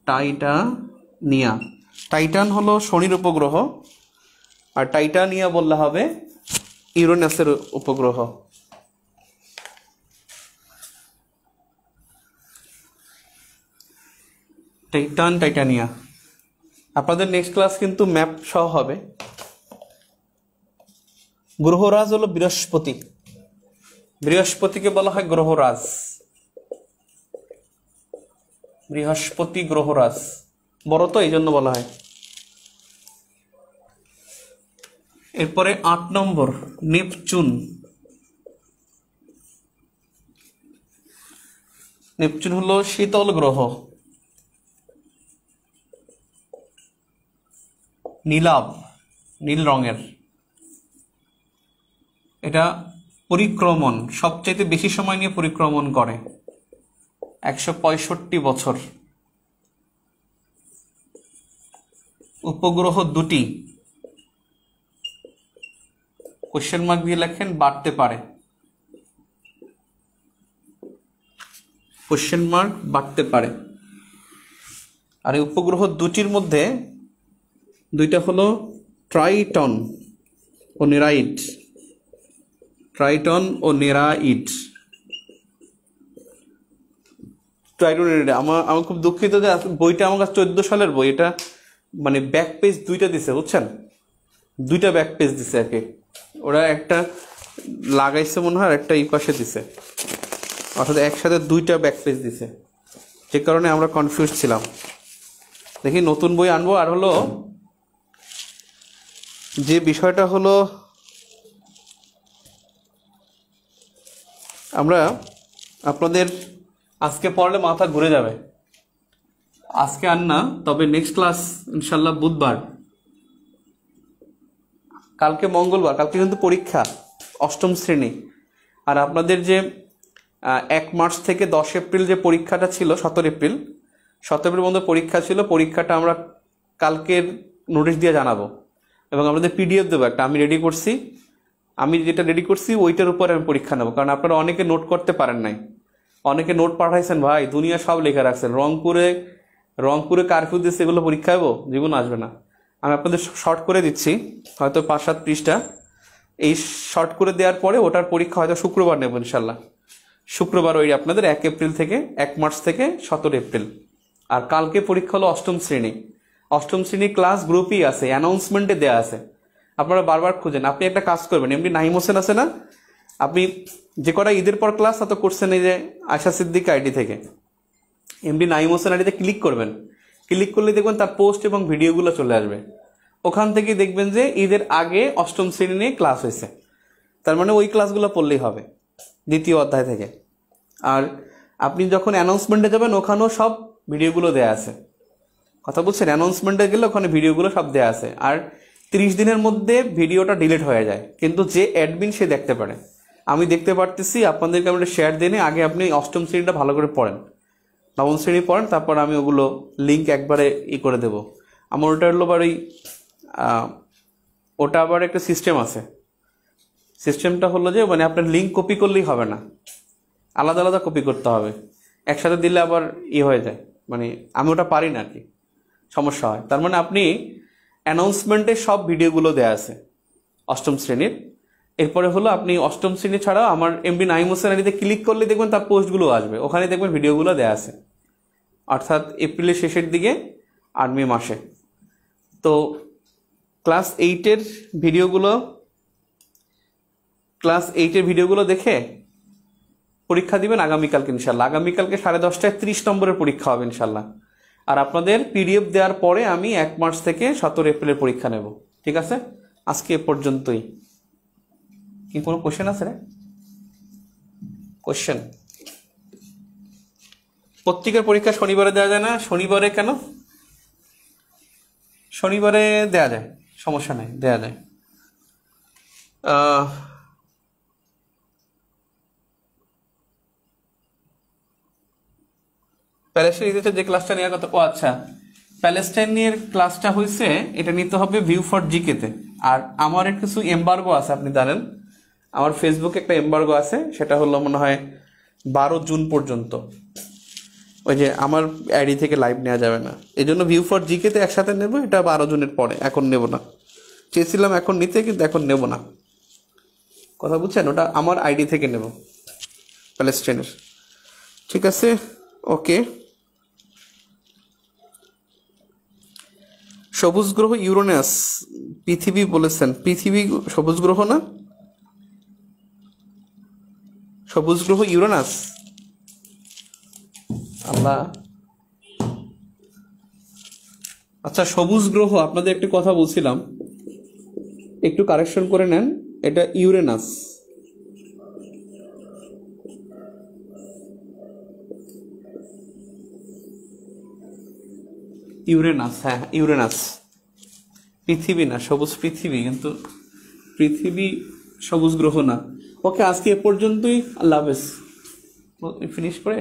টাইটানিয়া। টাইটান হলো শনির উপগ্রহ আর টাইটানিয়া বললে হবে ইউরেনাসের উপগ্রহ। Titan, Titania. আপনাদের নেক্সট ক্লাস কিন্তু ম্যাপ সহ হবে। গ্রহরাজ হলো বৃহস্পতি, বৃহস্পতিকে বলা হয় গ্রহরাজ, বৃহস্পতি গ্রহরাজ, বড় তো এই জন্য বলা হয়। এরপরে 8 নম্বর নেপচুন। নেপচুন হলো শীতল গ্রহ, নীলাভ, নীল রঙের। এটা পরিক্রমণ সবচাইতে বেশি সময় নিয়ে পরিক্রমণ করে, 165 বছর। উপগ্রহ 2টি, কোশ্চেন মার্ক দিয়ে লেখেন, বাড়তে পারে, কোশ্চেন মার্ক, বাড়তে পারে। আর এই উপগ্রহ 2টির মধ্যে 2টা হলো ট্রাইটন ও নেরাইট, ট্রাইটন ও নেরাইট। ট্রাইডোনেরিডা আমার খুব দুঃখিত যে বইটা আমার কাছে 14 সালের বই, এটা মানে ব্যাক পেজ 2টা দিছে বুঝছেন, 2টা ব্যাক পেজ দিছে আর কি, ওরা একটা লাগাইছে মনে হয়, একটা এই পাশে দিছে, অর্থাৎ একসাথে 2টা ব্যাক পেজ দিছে, যে কারণে আমরা কনফিউজ ছিলাম। দেখি নতুন বই আনবো। আর হলো যে বিষয়টা হলো, আমরা আপনাদের আজকে পড়লে মাথা ঘুরে যাবে, আজকে আর না, তবে নেক্সট ক্লাস ইনশাল্লাহ বুধবার, কালকে মঙ্গলবার, কালকে কিন্তু পরীক্ষা 8ম শ্রেণী। আর আপনাদের যে 1 মার্চ থেকে 10 এপ্রিল যে পরীক্ষাটা ছিল, 17 এপ্রিল পর্যন্ত পরীক্ষা ছিল, পরীক্ষাটা আমরা কালকের নোটিশ দিয়ে জানাবো, এবং আমাদের পিডিএফ দেবো একটা, আমি যেটা রেডি করছি ওইটার উপরে আমি পরীক্ষা নেবো, কারণ আপনারা অনেকে নোট করতে পারেন নাই, অনেকে নোট পাঠাইছেন ভাই, দুনিয়া সব লেখা রাখছেন, রংপুরে কারফিউ দিচ্ছে, এগুলো পরীক্ষা হবো, জীবন আসবে না। আমি আপনাদের শর্ট করে দিচ্ছি, হয়তো 5-7 পৃষ্ঠা, এই শর্ট করে দেওয়ার পরে ওটার পরীক্ষা হয়তো শুক্রবার নেব ইনশাল্লাহ, শুক্রবার ওই আপনাদের 1 মার্চ থেকে 17 এপ্রিল। আর কালকে পরীক্ষা হলো 8ম শ্রেণী ক্লাস গ্রুপই আছে, অ্যানাউন্সমেন্টে দেওয়া আছে, আপনারা বারবার খুঁজেন। আপনি একটা কাজ করবেন, এমডি নাহিম হোসেন আছে না, আপনি যে কটা ঈদের পর ক্লাস তা তো করছেন, এই যে আয়শা সিদ্দিক আইডি থেকে এমডি নাহিম হোসেন আইডিতে ক্লিক করবেন, ক্লিক করলে দেখবেন তার পোস্ট এবং ভিডিওগুলো চলে আসবে, ওখান থেকে দেখবেন যে ঈদের আগে 8ম শ্রেণী নিয়ে ক্লাস হয়েছে, তার মানে ওই ক্লাসগুলো পড়লেই হবে 2য় অধ্যায় থেকে। আর আপনি যখন অ্যানাউন্সমেন্টে যাবেন ওখানেও সব ভিডিওগুলো দেয়া আছে, কথা বলছেন, অ্যানাউন্সমেন্টে গেলে ওখানে ভিডিওগুলো সব দেয়া আছে। আর 30 দিনের মধ্যে ভিডিওটা ডিলিট হয়ে যায়, কিন্তু যে অ্যাডমিন সে দেখতে পারে, আমি দেখতে পারতেছি, আপনাদেরকে আমি শেয়ার দিয়ে আপনি 8ম শ্রেণীটা ভালো করে পড়েন, 9ম শ্রেণী পড়েন, তারপর আমি ওগুলো লিঙ্ক একবারে করে দেবো। আমার ওটা হলো আবার ওটা আবার একটা সিস্টেম আছে, সিস্টেমটা হলো যে মানে আপনার লিঙ্ক কপি করলেই হবে না, আলাদা আলাদা কপি করতে হবে, একসাথে দিলে আবার হয়ে যায়, মানে আমি ওটা পারি না আর কি, সমস্যা হয়। তার মানে আপনি অ্যানাউন্সমেন্টে সব ভিডিওগুলো দেওয়া আছে 8ম শ্রেণীর, এরপরে হলো আপনি 8ম শ্রেণী ছাড়াও আমার এমডি নাইম হোসেন আইডিতে ক্লিক করলে দেখবেন তার পোস্টগুলো আসবে, ওখানে দেখবেন ভিডিওগুলো দেওয়া আছে, অর্থাৎ এপ্রিলের শেষের দিকে আর মে মাসে। তো ক্লাস 8-এর ভিডিওগুলো দেখে পরীক্ষা দিবেন আগামীকালকে ইনশাল্লাহ, আগামীকালকে 10:30টায় 30 নম্বরের পরীক্ষা হবে ইনশাল্লাহ। আর আপনাদের পিডিএফ দেওয়ার পরে আমি 1 মার্চ থেকে 17 এপ্রিলের পরীক্ষা নেব, ঠিক আছে? আজকে এ পর্যন্তই। কি কোনো কোশ্চেন আছে রে? কোশ্চেন? পত্রিকার পরীক্ষা শনিবারে দেওয়া যায় না? শনিবারে কেন? শনিবারে দেয়া যায়, সমস্যা নেই, দেয়া যায়। প্যালেস্টাইন নিতে যে ক্লাসটা নেওয়ার কথা, ও আচ্ছা, প্যালেস্টাইন নিয়ে ক্লাসটা হয়েছে, এটা নিতে হবে ভিউ ফর জিকেতে। আর আমার কিছু এমবার্গো আছে, আপনি জানেন আমার ফেসবুকে একটা এমবার্গো আছে, সেটা হলো মনে হয় 12 জুন পর্যন্ত, ওই যে আমার আইডি থেকে লাইভ নেওয়া যাবে না, এই জন্য ভিউ ফর জিকেতে একসাথে নেব, এটা 12 জুনের পরে, এখন নেব না, চেয়েছিলাম এখন নিতে, কিন্তু এখন নেব না, কথা বুঝছেন? ওটা আমার আইডি থেকে নেব প্যালেস্টাইনের, ঠিক আছে? ওকে। সবুজ গ্রহ ইউরেনাস, পৃথিবী বলেছেন, পৃথিবী সবুজ গ্রহ না? সবুজ গ্রহ ইউরেনাস, আল্লাহ। আচ্ছা, সবুজ গ্রহ, আপনাদের একটু কথা বলছিলাম, একটু কারেকশন করে নেন, এটা ইউরেনাস। ইউরেনাস, হ্যাঁ ইউরেনাস, পৃথিবী না, সবুজ পৃথিবী, কিন্তু পৃথিবী সবুজ গ্রহ না। ওকে, আজকে এ পর্যন্তই, আল্লাহ হাফেজ, ফিনিশ করে